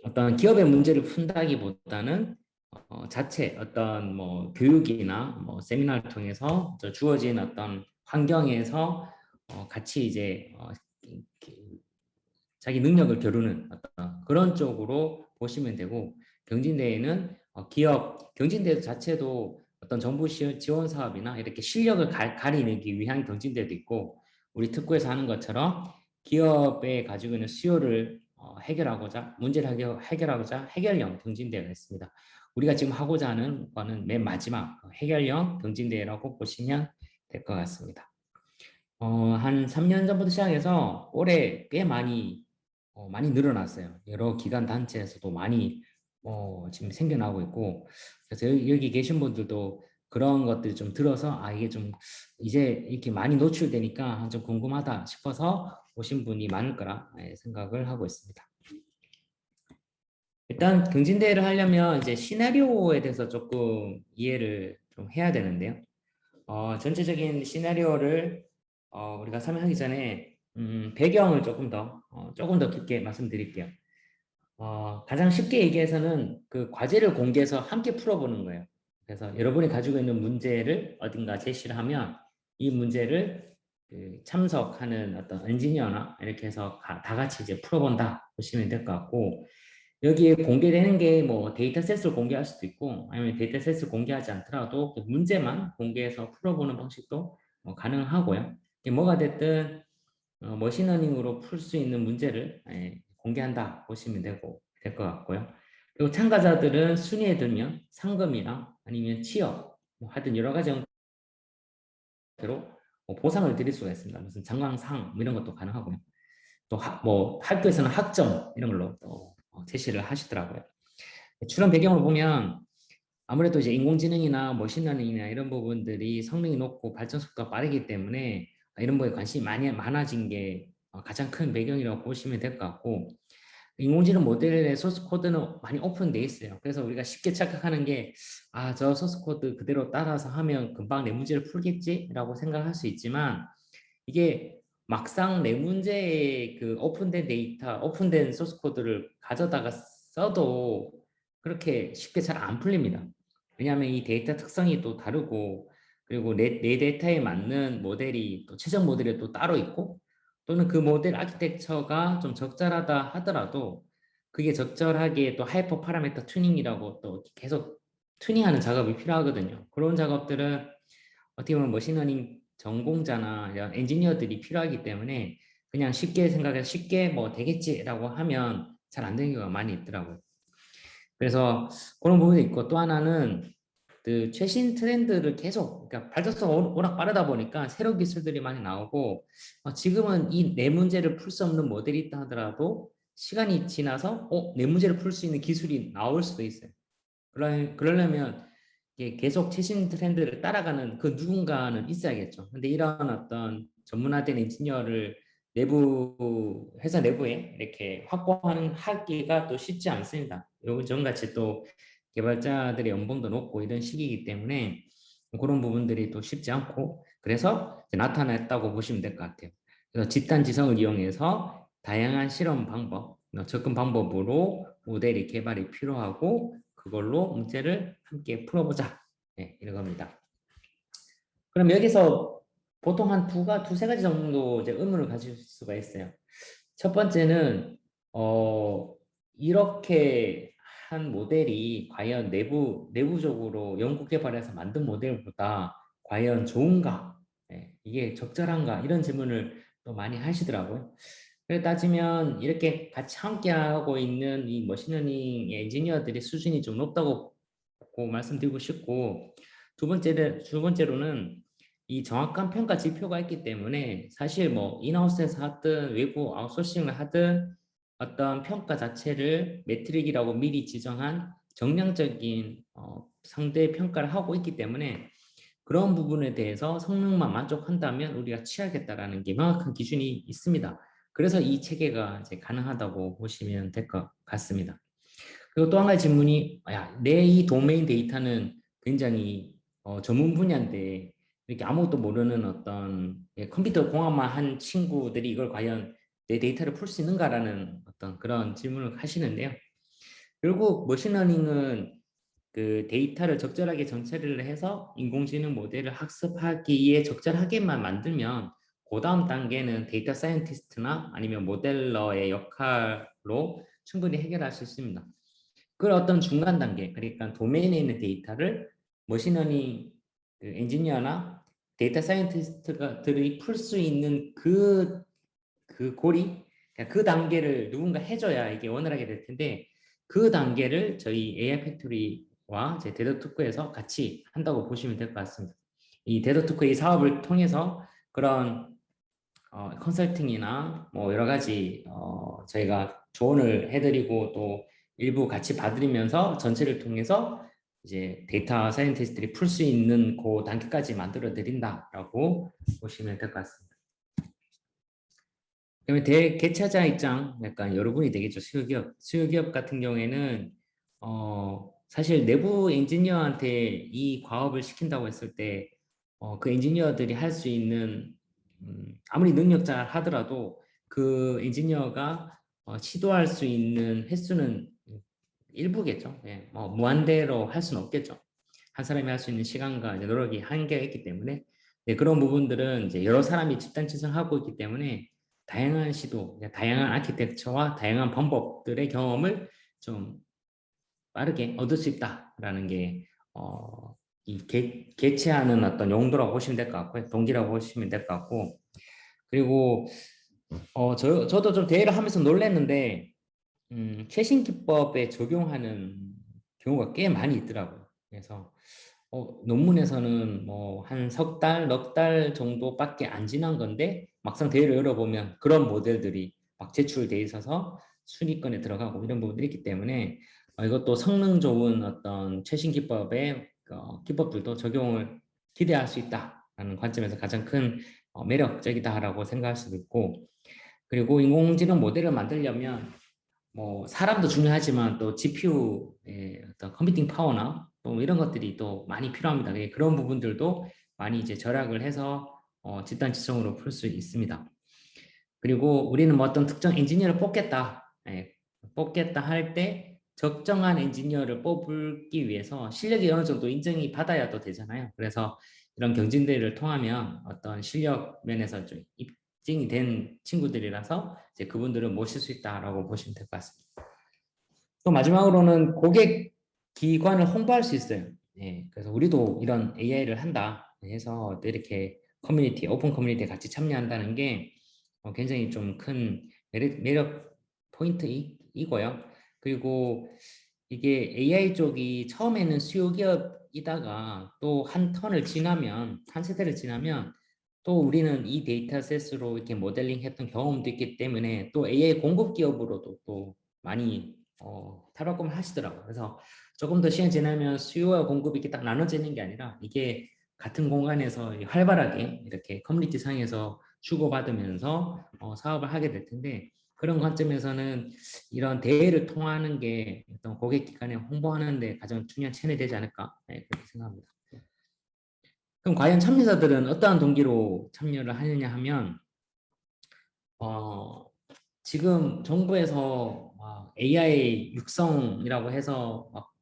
어떤 기업의 문제를 푼다기보다는 자체 어떤 교육이나 세미나를 통해서 주어진 어떤 환경에서 같이 이제 자기 능력을 겨루는 어떤 그런 쪽으로 보시면 되고 경진대회는 경진대회 자체도 어떤 정부 지원 사업이나 이렇게 실력을 가리내기 위한 경진대회도 있고 우리 특구에서 하는 것처럼 기업에 가지고 있는 수요를 해결하고자 문제를 해결하고자 해결형 경진대회가 있습니다. 우리가 지금 하고자 하는 거는 맨 마지막 해결형 경진대회라고 보시면 될 것 같습니다. 한 3년 전부터 시작해서 올해 꽤 많이 늘어났어요. 여러 기관 단체에서도 많이 지금 생겨나고 있고 그래서 여기 계신 분들도 그런 것들 좀 들어서 이게 좀 이제 이렇게 많이 노출되니까 좀 궁금하다 싶어서 오신 분이 많을 거라 생각을 하고 있습니다. 일단 경진대회를 하려면 이제 시나리오에 대해서 조금 이해를 좀 해야 되는데요. 전체적인 시나리오를 우리가 설명하기 전에 배경을 조금 더 깊게 말씀드릴게요. 가장 쉽게 얘기해서는 그 과제를 공개해서 함께 풀어보는 거예요. 그래서 여러분이 가지고 있는 문제를 어딘가 제시를 하면 이 문제를 참석하는 어떤 엔지니어나 이렇게 해서 다 같이 이제 풀어본다 보시면 될 것 같고 여기에 공개되는 게 데이터셋을 공개할 수도 있고 아니면 데이터셋을 공개하지 않더라도 문제만 공개해서 풀어보는 방식도 가능하고요. 뭐가 됐든 머신러닝으로 풀 수 있는 문제를 공개한다 보시면 될 것 같고요. 그리고 참가자들은 순위에 들면 상금이나 아니면 취업 하여튼 여러 가지 형태로 보상을 드릴 수가 있습니다. 무슨 장광상 이런 것도 가능하고요. 또 학교에서는 학점 이런 걸로 또 제시를 하시더라고요. 출연 배경을 보면 아무래도 이제 인공지능이나 머신러닝이나 이런 부분들이 성능이 높고 발전 속도가 빠르기 때문에 이런 거에 관심이 많아진 게 가장 큰 배경이라고 보시면 될 것 같고 인공지능 모델의 소스 코드는 많이 오픈돼 있어요. 그래서 우리가 쉽게 착각하는 게 저 소스 코드 그대로 따라서 하면 금방 내 문제를 풀겠지라고 생각할 수 있지만 이게 막상 내 문제의 그 오픈된 데이터, 오픈된 소스 코드를 가져다가 써도 그렇게 쉽게 잘 안 풀립니다. 왜냐하면 이 데이터 특성이 또 다르고 그리고 내 데이터에 맞는 모델이 또 최적 모델이 또 따로 있고 또는 그 모델 아키텍처가 좀 적절하다 하더라도 그게 적절하게 또 하이퍼 파라미터 튜닝이라고 또 계속 튜닝하는 작업이 필요하거든요. 그런 작업들은 어떻게 보면 머신러닝 전공자나 이런 엔지니어들이 필요하기 때문에 그냥 쉽게 생각해서 쉽게 되겠지라고 하면 잘 안 되는 경우가 많이 있더라고요. 그래서 그런 부분이 있고 또 하나는 그 최신 트렌드를 계속 그러니까 발전소가 워낙 빠르다 보니까 새로운 기술들이 많이 나오고 지금은 이 내 문제를 풀 수 없는 모델이 있다 하더라도 시간이 지나서 내 문제를 풀 수 있는 기술이 나올 수도 있어요. 그러려면 이게 계속 최신 트렌드를 따라가는 그 누군가는 있어야겠죠. 근데 이런 어떤 전문화된 엔지니어를 회사 내부에 이렇게 하기가 또 쉽지 않습니다. 요즘같이 또 개발자들의 연봉도 높고 이런 시기이기 때문에 그런 부분들이 또 쉽지 않고, 그래서 나타났다고 보시면 될 것 같아요. 그래서 집단 지성을 이용해서 다양한 실험 방법, 접근 방법으로 모델이 개발이 필요하고, 그걸로 문제를 함께 풀어보자. 네, 이런 겁니다. 그럼 여기서 보통 한 두세 가지 정도 이제 의문을 가질 수가 있어요. 첫 번째는 이렇게 한 모델이 과연 내부적으로 연구 개발해서 만든 모델보다 과연 좋은가? 네, 이게 적절한가? 이런 질문을 또 많이 하시더라고요. 그래 따지면 이렇게 같이 함께하고 있는 이 머신러닝 엔지니어들의 수준이 좀 높다고 말씀드리고 싶고, 두 번째로는 이 정확한 평가 지표가 있기 때문에 사실 뭐 인하우스에서 하든 외부 아웃소싱을 하든 어떤 평가 자체를 매트릭이라고 미리 지정한 정량적인 상대 평가를 하고 있기 때문에, 그런 부분에 대해서 성능만 만족한다면 우리가 취하겠다라는 게 명확한 기준이 있습니다. 그래서 이 체계가 이제 가능하다고 보시면 될 것 같습니다. 그리고 또 한 가지 질문이, 내 이 도메인 데이터는 굉장히 전문 분야인데 이렇게 아무것도 모르는 어떤 컴퓨터 공학만 한 친구들이 이걸 과연 내 데이터를 풀 수 있는가라는 어떤 그런 질문을 하시는데요. 결국 머신러닝은 그 데이터를 적절하게 정체를 해서 인공지능 모델을 학습하기에 적절하게만 만들면, 그 다음 단계는 데이터 사이언티스트나 아니면 모델러의 역할로 충분히 해결할 수 있습니다. 그 어떤 중간 단계, 그러니까 도메인에 있는 데이터를 머신러닝 그 엔지니어나 데이터 사이언티스트들이 풀 수 있는 그 고리, 그러니까 그 단계를 누군가 해줘야 이게 원활하게 될 텐데, 그 단계를 저희 AI 팩토리와 제 데드토크에서 같이 한다고 보시면 될 것 같습니다. 이 데드토크 이 사업을 통해서 그런 컨설팅이나 뭐 여러 가지 저희가 조언을 해드리고 또 일부 같이 봐드리면서 전체를 통해서 이제 데이터 사이언티스트들이 풀 수 있는 그 단계까지 만들어 드린다라고 보시면 될 것 같습니다. 그다음에 대개최자 입장, 약간 여러분이 되겠죠. 수요기업 같은 경우에는 사실 내부 엔지니어한테 이 과업을 시킨다고 했을 때 그 엔지니어들이 할 수 있는 아무리 능력자 하더라도 그 엔지니어가 시도할 수 있는 횟수는 일부겠죠. 예, 무한대로 할 수는 없겠죠. 한 사람이 할 수 있는 시간과 이제 노력이 한계가 있기 때문에, 네, 그런 부분들은 이제 여러 사람이 집단 지성하고 있기 때문에 다양한 시도, 다양한 아키텍처와 다양한 방법들의 경험을 좀 빠르게 얻을 수 있다라는 게 이 개최하는 어떤 용도라고 보시면 될 것 같고요. 동기라고 보시면 될 것 같고, 그리고 저도 좀 대회를 하면서 놀랐는데 최신 기법에 적용하는 경우가 꽤 많이 있더라고요. 그래서 논문에서는 뭐 한 석 달, 넉 달 정도밖에 안 지난 건데 막상 대회를 열어보면 그런 모델들이 막 제출돼 있어서 순위권에 들어가고 이런 부분들이 있기 때문에 이것도 성능 좋은 어떤 최신 기법의 기법들도 적용을 기대할 수 있다라는 관점에서 가장 큰 매력적이다라고 생각할 수도 있고, 그리고 인공지능 모델을 만들려면 뭐 사람도 중요하지만 또 GPU의 어떤 컴퓨팅 파워나 또 이런 것들이 또 많이 필요합니다. 그런 부분들도 많이 이제 절약을 해서 집단 지성으로 풀 수 있습니다. 그리고 우리는 뭐 어떤 특정 엔지니어를 뽑겠다 할 때 적정한 엔지니어를 뽑기 위해서 실력이 어느 정도 인정이 받아야 또 되잖아요. 그래서 이런 경진대회를 통하면 어떤 실력 면에서 좀 입증이 된 친구들이라서 이제 그분들은 모실 수 있다라고 보시면 될 것 같습니다. 또 마지막으로는 고객 기관을 홍보할 수 있어요. 예, 그래서 우리도 이런 AI를 한다 해서 이렇게 오픈 커뮤니티에 같이 참여한다는 게 굉장히 좀 큰 매력 포인트이고요. 그리고 이게 AI 쪽이 처음에는 수요 기업이다가 또 한 세대를 지나면 또 우리는 이 데이터셋으로 이렇게 모델링 했던 경험도 있기 때문에 또 AI 공급 기업으로도 또 많이 탈바꿈을 하시더라고요. 그래서 조금 더 시간 지나면 수요와 공급이 이렇게 딱 나눠지는 게 아니라 이게 같은 공간에서 활발하게 이렇게 커뮤니티 상에서 주고받으면서 사업을 하게 될 텐데, 그런 관점에서는 이런 대회를 통하는 게 어떤 고객 기관에 홍보하는 데 가장 중요한 체험이 되지 않을까, 네, 그렇게 생각합니다. 그럼 과연 참여자들은 어떠한 동기로 참여를 하느냐 하면 지금 정부에서 AI 육성이라고 해서 막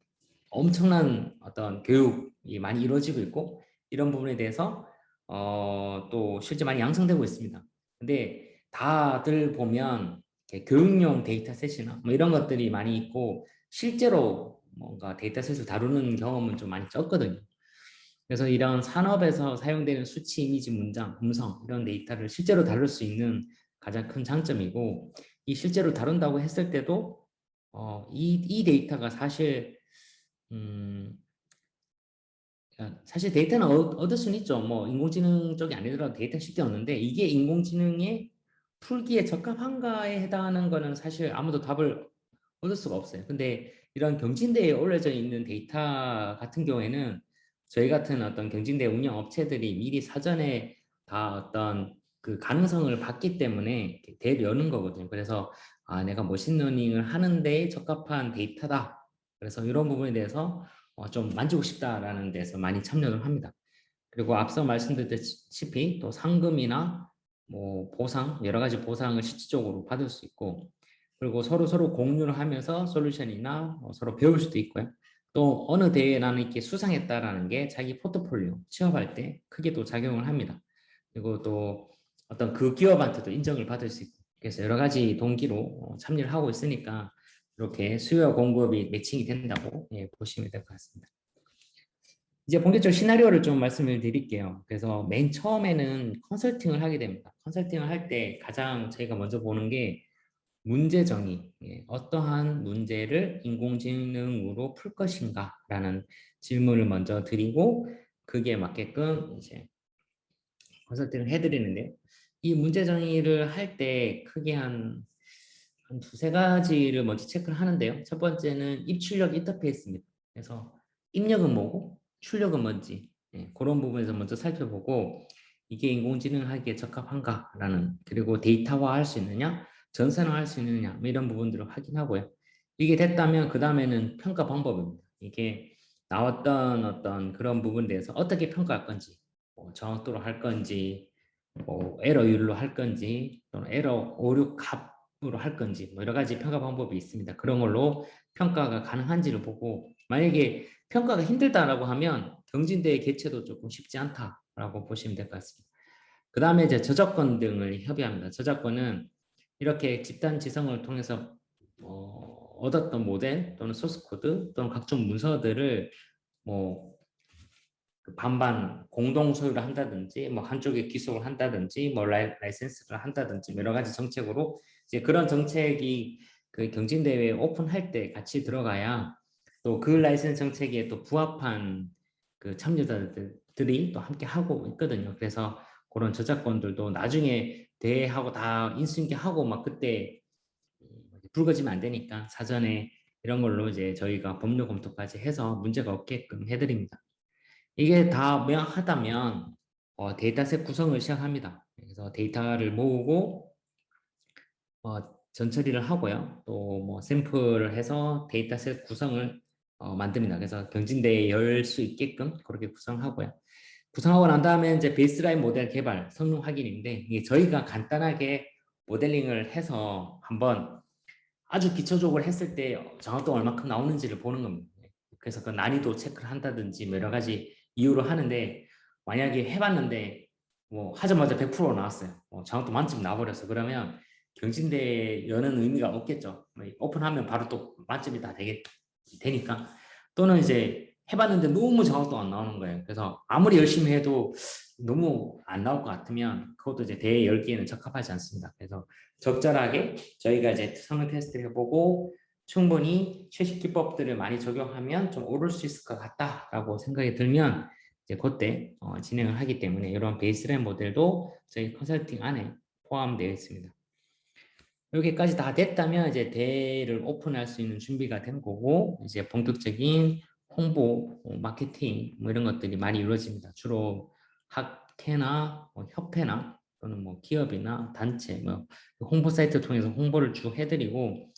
엄청난 어떤 교육이 많이 이루어지고 있고, 이런 부분에 대해서 또 실제 많이 양성되고 있습니다. 근데 다들 보면 이렇게 교육용 데이터셋이나 뭐 이런 것들이 많이 있고 실제로 뭔가 데이터셋을 다루는 경험은 좀 많이 적거든요. 그래서 이런 산업에서 사용되는 수치, 이미지, 문장, 음성 이런 데이터를 실제로 다룰 수 있는 가장 큰 장점이고, 이 실제로 다룬다고 했을 때도 이 데이터가 사실 데이터는 얻을 수는 있죠. 뭐 인공지능 쪽이 아니더라도 데이터 쉽게 얻는데, 이게 인공지능의 풀기에 적합한가에 해당하는 거는 사실 아무도 답을 얻을 수가 없어요. 근데 이런 경진대에 올려져 있는 데이터 같은 경우에는 저희 같은 어떤 경진대 운영 업체들이 미리 사전에 다 어떤 그 가능성을 봤기 때문에 대를 여는 거거든요. 그래서 내가 머신러닝을 하는데 적합한 데이터다. 그래서 이런 부분에 대해서 좀 만지고 싶다라는 데서 많이 참여를 합니다. 그리고 앞서 말씀드렸다시피 또 상금이나 뭐 보상, 여러 가지 보상을 실질적으로 받을 수 있고, 그리고 서로 공유를 하면서 솔루션이나 서로 배울 수도 있고요. 또 어느 대회에 나는 이렇게 수상했다라는 게 자기 포트폴리오 취업할 때 크게 또 작용을 합니다. 그리고 또 어떤 그 기업한테도 인정을 받을 수 있고, 그래서 여러 가지 동기로 참여를 하고 있으니까 이렇게 수요와 공급이 매칭이 된다고 보시면 될 것 같습니다. 이제 본격적으로 시나리오를 좀 말씀을 드릴게요. 그래서 맨 처음에는 컨설팅을 하게 됩니다. 컨설팅을 할 때 가장 저희가 먼저 보는 게 문제 정의, 어떠한 문제를 인공지능으로 풀 것인가라는 질문을 먼저 드리고, 그게 맞게끔 이제 컨설팅을 해드리는데요. 이 문제 정의를 할 때 크게 한 두세 가지를 먼저 체크를 하는데요. 첫 번째는 입출력 인터페이스입니다. 그래서 입력은 뭐고 출력은 뭔지, 그런 부분에서 먼저 살펴보고, 이게 인공지능하기에 적합한가라는, 그리고 데이터화할 수 있느냐, 전산화할 수 있느냐, 뭐 이런 부분들을 확인하고요. 이게 됐다면 그 다음에는 평가 방법입니다. 이게 나왔던 어떤 그런 부분에 대해서 어떻게 평가할 건지, 뭐 정확도로 할 건지, 뭐 에러율로 할 건지, 또는 에러 오류 값으로 할 건지, 뭐 여러 가지 평가 방법이 있습니다. 그런 걸로 평가가 가능한지를 보고, 만약에 평가가 힘들다라고 하면 경진대회 개최도 조금 쉽지 않다라고 보시면 될 것 같습니다. 그 다음에 이제 저작권 등을 협의합니다. 저작권은 이렇게 집단 지성을 통해서 얻었던 모델 또는 소스 코드 또는 각종 문서들을 뭐 반반 공동 소유를 한다든지, 뭐 한쪽에 기속을 한다든지, 뭐 라이센스를 한다든지, 여러 가지 정책으로 이제 그런 정책이 그 경진대회에 오픈할 때 같이 들어가야 또 그 라이센스 정책에 또 부합한 그 참여자들이 또 함께 하고 있거든요. 그래서 그런 저작권들도 나중에 대회하고 다 인수인계하고 막 그때 불거지면 안 되니까 사전에 이런 걸로 이제 저희가 법률 검토까지 해서 문제가 없게끔 해드립니다. 이게 다 명확하다면 데이터셋 구성을 시작합니다. 그래서 데이터를 모으고 전처리를 하고요. 또 뭐 샘플을 해서 데이터셋 구성을 만듭니다. 그래서 경진대에 열 수 있게끔 그렇게 구성하고요. 구성하고 난 다음에 이제 베이스라인 모델 개발, 성능 확인인데, 이게 저희가 간단하게 모델링을 해서 한번 아주 기초적으로 했을 때 정확도가 얼마큼 나오는지를 보는 겁니다. 그래서 그 난이도 체크를 한다든지 뭐 여러 가지 이유로 하는데, 만약에 해봤는데 뭐 하자마자 100% 나왔어요. 정확도 만점 나와버렸어. 그러면 경진대 여는 의미가 없겠죠. 오픈하면 바로 또 만점이 다 되니까. 또는 이제 해봤는데 너무 정확도가 안 나오는 거예요. 그래서 아무리 열심히 해도 너무 안 나올 것 같으면 그것도 이제 대회 열기에는 적합하지 않습니다. 그래서 적절하게 저희가 이제 성능 테스트를 해보고 충분히 최신 기법들을 많이 적용하면 좀 오를 수 있을 것 같다라고 생각이 들면 이제 그때 진행을 하기 때문에 이런 베이스라인 모델도 저희 컨설팅 안에 포함되어 있습니다. 여기까지 다 됐다면 이제 대회를 오픈할 수 있는 준비가 된 거고 이제 본격적인 홍보, 마케팅 뭐 이런 것들이 많이 이루어집니다. 주로 학회나 협회나 또는 뭐 기업이나 단체 뭐 홍보 사이트 통해서 홍보를 쭉 해드리고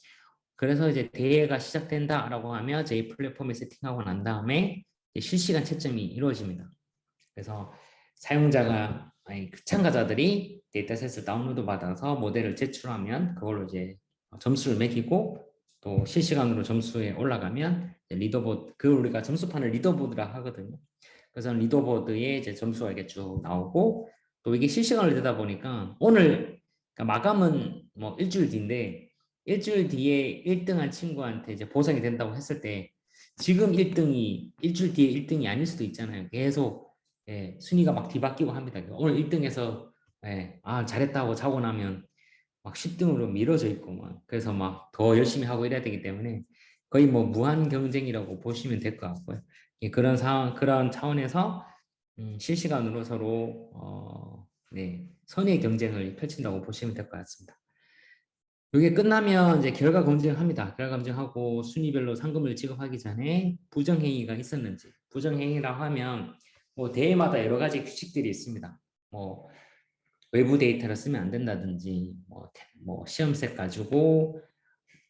그래서 이제 대회가 시작된다라고 하면 저희 플랫폼에 세팅하고 난 다음에 실시간 채점이 이루어집니다. 그래서 사용자가 아니 그 참가자들이 데이터셋을 다운로드 받아서 모델을 제출하면 그걸로 이제 점수를 매기고 또 실시간으로 점수에 올라가면 리더보드 그 우리가 점수판을 리더보드라 하거든요. 그래서 리더보드에 이제 점수가 이렇게 쭉 나오고 또 이게 실시간으로 되다 보니까 오늘 그러니까 마감은 뭐 일주일 뒤인데 일주일 뒤에 1등한 친구한테 이제 보상이 된다고 했을 때 지금 1등이 일주일 뒤에 1등이 아닐 수도 있잖아요. 계속 순위가 막 뒤바뀌고 합니다. 오늘 1등에서 잘했다고 자고 나면 막 10등으로 미뤄져 있고 막 그래서 막 더 열심히 하고 이래야 되기 때문에 거의 뭐 무한 경쟁이라고 보시면 될 것 같고요. 그런 상황 그런 차원에서 실시간으로 서로 선의 경쟁을 펼친다고 보시면 될 것 같습니다. 이게 끝나면 이제 결과 검증합니다. 결과 검증하고 순위별로 상금을 지급하기 전에 부정행위가 있었는지 부정행위라고 하면 뭐 대회마다 여러 가지 규칙들이 있습니다. 뭐 외부 데이터를 쓰면 안 된다든지 뭐 시험색 가지고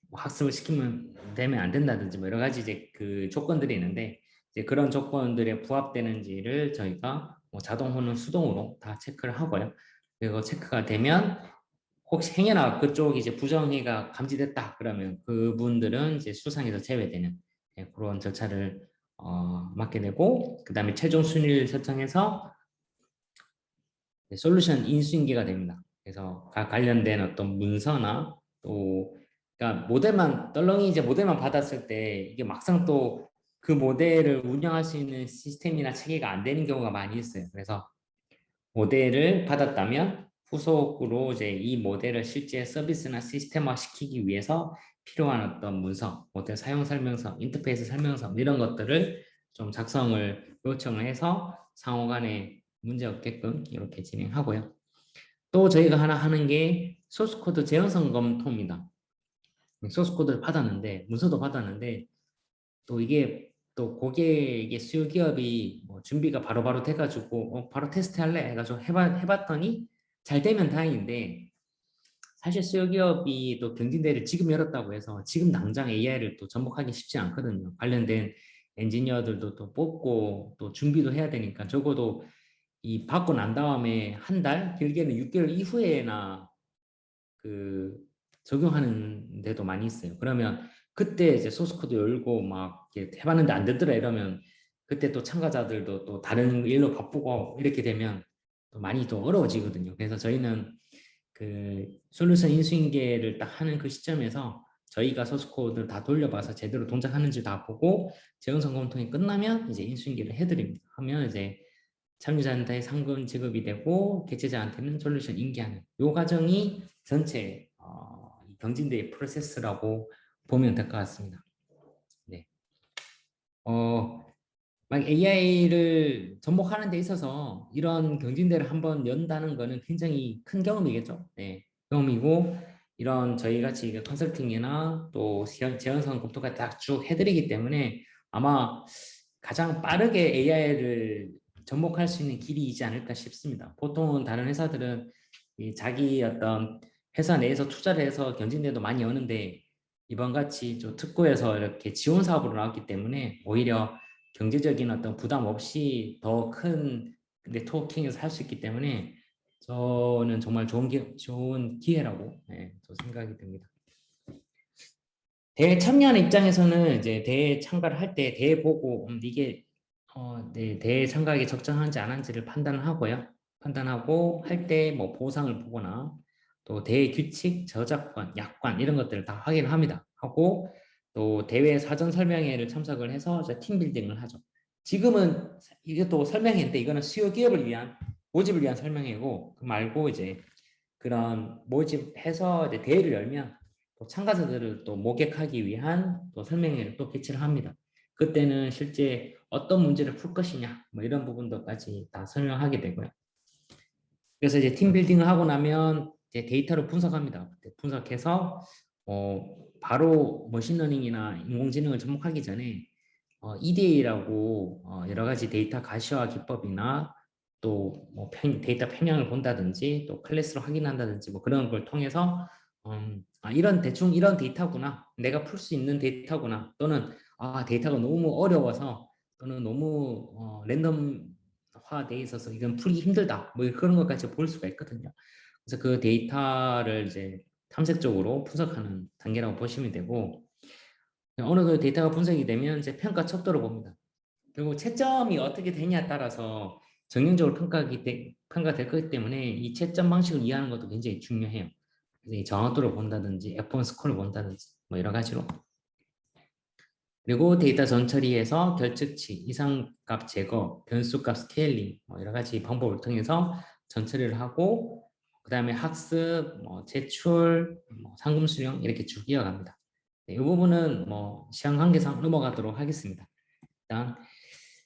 뭐 학습을 시키면 되면 안 된다든지 뭐 여러 가지 이제 그 조건들이 있는데 이제 그런 조건들에 부합되는지를 저희가 뭐 자동 혹은 수동으로 다 체크를 하고요. 그리고 체크가 되면 혹시 행여나 그쪽 이제 부정행위가 감지됐다 그러면 그분들은 이제 수상에서 제외되는 그런 절차를 맡게 되고 그 다음에 최종 순위를 설정해서 솔루션 인수인계가 됩니다. 그래서 관련된 어떤 문서나 또 그러니까 모델만 떨렁이 이제 모델만 받았을 때 이게 막상 또 그 모델을 운영할 수 있는 시스템이나 체계가 안 되는 경우가 많이 있어요. 그래서 모델을 받았다면 후속으로 이제 이 모델을 실제 서비스나 시스템화 시키기 위해서 필요한 어떤 문서, 모델 사용 설명서, 인터페이스 설명서 이런 것들을 좀 작성을 요청을 해서 상호 간에 문제 없게끔 이렇게 진행하고요. 또 저희가 하나 하는 게 소스코드 제어성 검토입니다. 소스코드를 받았는데 문서도 받았는데 또 이게 또 고객의 수요 기업이 뭐 준비가 바로바로 돼가지고 바로 테스트할래 해가지고 해봤더니 잘 되면 다행인데 사실 수요 기업이 또 경진대회를 지금 열었다고 해서 지금 당장 AI를 또 접목하기 쉽지 않거든요. 관련된 엔지니어들도 또 뽑고 또 준비도 해야 되니까 적어도 이 받고 난 다음에 한 달, 길게는 6개월 이후에나 그 적용하는 데도 많이 있어요. 그러면 그때 이제 소스코드 열고 막 이렇게 해봤는데 안 되더라 이러면 그때 또 참가자들도 또 다른 일로 바쁘고 이렇게 되면 또 많이 또 어려워지거든요. 그래서 저희는 그 솔루션 인수인계를 딱 하는 그 시점에서 저희가 소스코드를 다 돌려봐서 제대로 동작하는지 다 보고 재원성 검토가 끝나면 이제 인수인계를 해드립니다. 하면 이제 참여자한테 상금 지급이 되고 개최자한테는 솔루션 인계하는 이 과정이 전체 경진대회 프로세스라고 보면 될 것 같습니다. 네. 막 AI를 접목하는 데 있어서 이런 경진대회를 한번 연다는 거는 굉장히 큰 경험이겠죠. 네. 경험이고 이런 저희 같이 컨설팅이나 또 재현성 검토가 딱 쭉 해드리기 때문에 아마 가장 빠르게 AI를 접목할 수 있는 길이이지 않을까 싶습니다. 보통은 다른 회사들은 자기 어떤 회사 내에서 투자를 해서 경진대회도 많이 여는데 이번 같이 좀 특구에서 이렇게 지원 사업으로 나왔기 때문에 오히려 경제적인 어떤 부담 없이 더 큰 네트워킹에서 할 수 있기 때문에 저는 정말 좋은 기회라고 저 생각이 듭니다. 대회 참여하는 입장에서는 이제 대회 참가를 할 때 대회 보고 이게 대회 참가하기 적정한지 안 한지를 판단하고요. 판단하고 할 때 뭐 보상을 보거나 또 대회 규칙, 저작권, 약관 이런 것들을 다 확인합니다. 하고 또 대회 사전 설명회를 참석을 해서 팀 빌딩을 하죠. 지금은 이게 또 설명회인데 이거는 수요 기업을 위한 모집을 위한 설명회고 그 말고 이제 그런 모집해서 이제 대회를 열면 또 참가자들을 또 모객하기 위한 또 설명회를 또 개최를 합니다. 그때는 실제 어떤 문제를 풀 것이냐 뭐 이런 부분도까지 다 설명하게 되고요. 그래서 이제 팀 빌딩을 하고 나면 이제 데이터를 분석합니다. 분석해서 바로 머신러닝이나 인공지능을 접목하기 전에 EDA라고 여러 가지 데이터 가시화 기법이나 또 뭐 데이터 편향을 본다든지 또 클래스로 확인한다든지 뭐 그런 걸 통해서 이런 대충 이런 데이터구나, 내가 풀 수 있는 데이터구나, 또는 데이터가 너무 어려워서 또는 너무 랜덤화돼 있어서 이건 풀기 힘들다 뭐 그런 것까지 볼 수가 있거든요. 그래서 그 데이터를 이제 탐색적으로 분석하는 단계라고 보시면 되고, 어느 정도 데이터가 분석이 되면 이제 평가 척도를 봅니다. 그리고 채점이 어떻게 되냐에 따라서 정량적으로 평가될 거기 때문에 이 채점 방식을 이해하는 것도 굉장히 중요해요. 그래서 이 정확도를 본다든지 F1 스코어를 본다든지 뭐 여러 가지로. 그리고 데이터 전처리에서 결측치, 이상값 제거, 변수값 스케일링 뭐 여러 가지 방법을 통해서 전처리를 하고, 그 다음에 학습, 뭐 제출, 뭐 상금 수령 이렇게 쭉 이어갑니다. 이 부분은 뭐 시간 관계상 넘어가도록 하겠습니다. 일단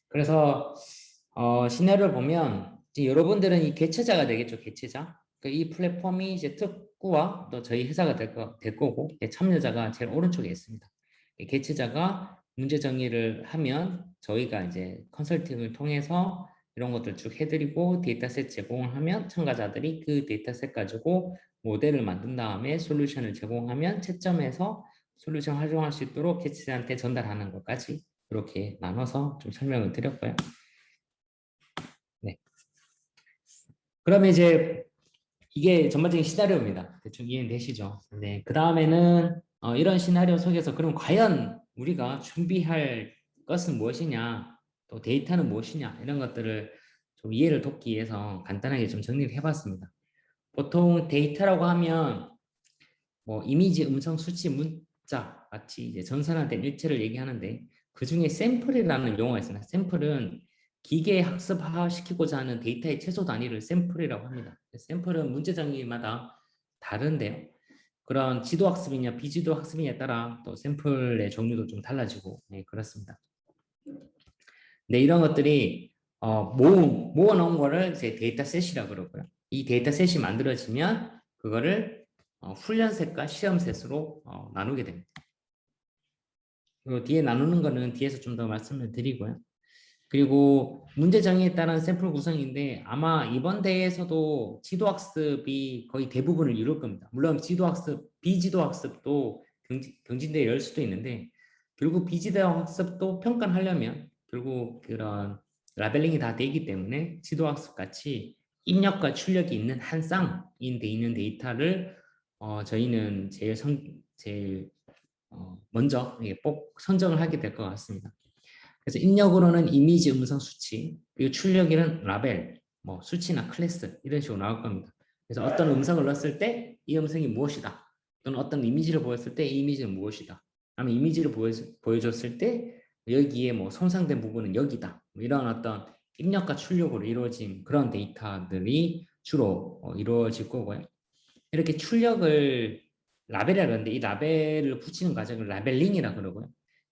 그래서 시나리오를 보면 이제 여러분들은 이 개최자가 되겠죠. 개최자. 이 플랫폼이 이제 특구와 또 저희 회사가 될 거고, 참여자가 제일 오른쪽에 있습니다. 이 개최자가 문제 정리를 하면 저희가 이제 컨설팅을 통해서 이런 것들 쭉 해드리고 데이터셋 제공을 하면 참가자들이 그 데이터셋 가지고 모델을 만든 다음에 솔루션을 제공하면 채점해서 솔루션 활용할 수 있도록 개최자한테 전달하는 것까지 이렇게 나눠서 좀 설명을 드렸고요. 네. 그러면 이제 이게 전반적인 시나리오입니다. 대충 이해되시죠? 네. 그 다음에는 이런 시나리오 속에서 그럼 과연 우리가 준비할 것은 무엇이냐, 또 데이터는 무엇이냐 이런 것들을 좀 이해를 돕기 위해서 간단하게 좀 정리를 해봤습니다. 보통 데이터라고 하면 뭐 이미지, 음성, 수치, 문자 같이 이제 전산화된 일체를 얘기하는데, 그 중에 샘플이라는 용어가 있습니다. 샘플은 기계 학습화시키고자 하는 데이터의 최소 단위를 샘플이라고 합니다. 샘플은 문제 정의마다 다른데요. 그런 지도 학습이냐 비지도 학습이냐에 따라 또 샘플의 종류도 좀 달라지고 그렇습니다. 네, 이런 것들이 모아놓은 거를 이제 데이터셋이라고 그러고요. 이 데이터셋이 만들어지면 그거를 훈련셋과 시험셋으로 나누게 됩니다. 그리고 뒤에 나누는 거는 뒤에서 좀 더 말씀을 드리고요. 그리고 문제 정의에 따른 샘플 구성인데 아마 이번 대회에서도 지도학습이 거의 대부분을 이룰 겁니다. 물론 지도학습, 비지도학습도 경진대회 열 수도 있는데, 결국 비지도학습도 평가를 하려면 결국 그런 라벨링이 다 되기 때문에 지도학습 같이 입력과 출력이 있는 한 쌍인 데 있는 데이터를 저희는 제일 먼저 꼭 선정을 하게 될 것 같습니다. 그래서 입력으로는 이미지, 음성, 수치, 그리고 출력에는 라벨, 뭐 수치나 클래스 이런 식으로 나올 겁니다. 그래서 어떤 음성을 넣었을 때 이 음성이 무엇이다, 또는 어떤 이미지를 보였을 때 이 이미지는 무엇이다, 아니면 이미지를 보여줬을 때 여기에 뭐 손상된 부분은 여기다, 뭐 이런 어떤 입력과 출력으로 이루어진 그런 데이터들이 주로 이루어질 거고요. 이렇게 출력을 라벨이라 그러는데 이 라벨을 붙이는 과정을 라벨링이라 그러고요.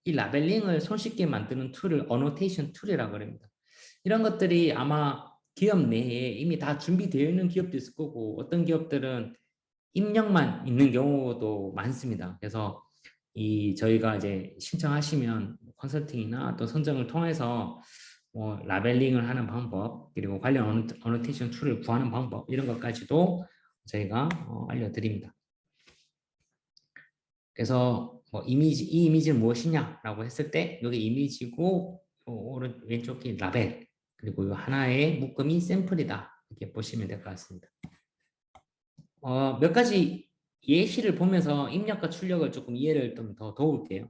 이 라벨링을 손쉽게 만드는 툴을 어노테이션 툴이라고 그럽니다. 이런 것들이 아마 기업 내에 이미 다 준비되어 있는 기업도 있을 거고, 어떤 기업들은 입력만 있는 경우도 많습니다. 그래서 저희가 이제 신청하시면 컨설팅이나 또 선정을 통해서 라벨링을 하는 방법, 그리고 관련 어노테이션 툴을 구하는 방법, 이런 것까지도 저희가 알려드립니다. 그래서 뭐 이 이미지는 무엇이냐라고 했을 때 여기 이미지고 왼쪽이 라벨, 그리고 하나의 묶음이 샘플이다, 이렇게 보시면 될 것 같습니다. 몇 가지 예시를 보면서 입력과 출력을 조금 이해를 좀 더 도울게요.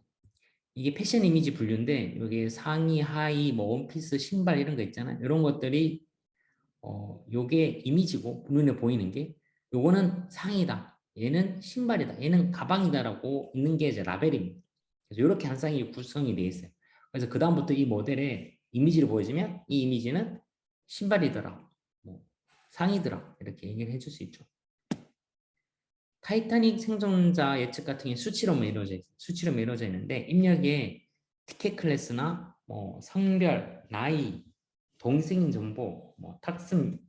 이게 패션 이미지 분류인데 여기 상의, 하의, 뭐 원피스, 신발 이런 거 있잖아요. 이런 것들이 요게 이미지고 눈에 보이는 게, 요거는 상의다, 얘는 신발이다, 얘는 가방이다라고 있는 게 이제 라벨입니다. 그래서 이렇게 한 쌍이 구성이 되어 있어요. 그래서 그 다음부터 이 모델에 이미지를 보여주면 이 이미지는 신발이더라, 뭐 상의더라, 이렇게 얘기를 해줄 수 있죠. 타이타닉 생존자 예측 같은 게 수치로만 이루어져 있어요. 수치로만 이루어져 있는데 입력에 티켓 클래스나 뭐 성별, 나이, 동승인 정보, 뭐 탑승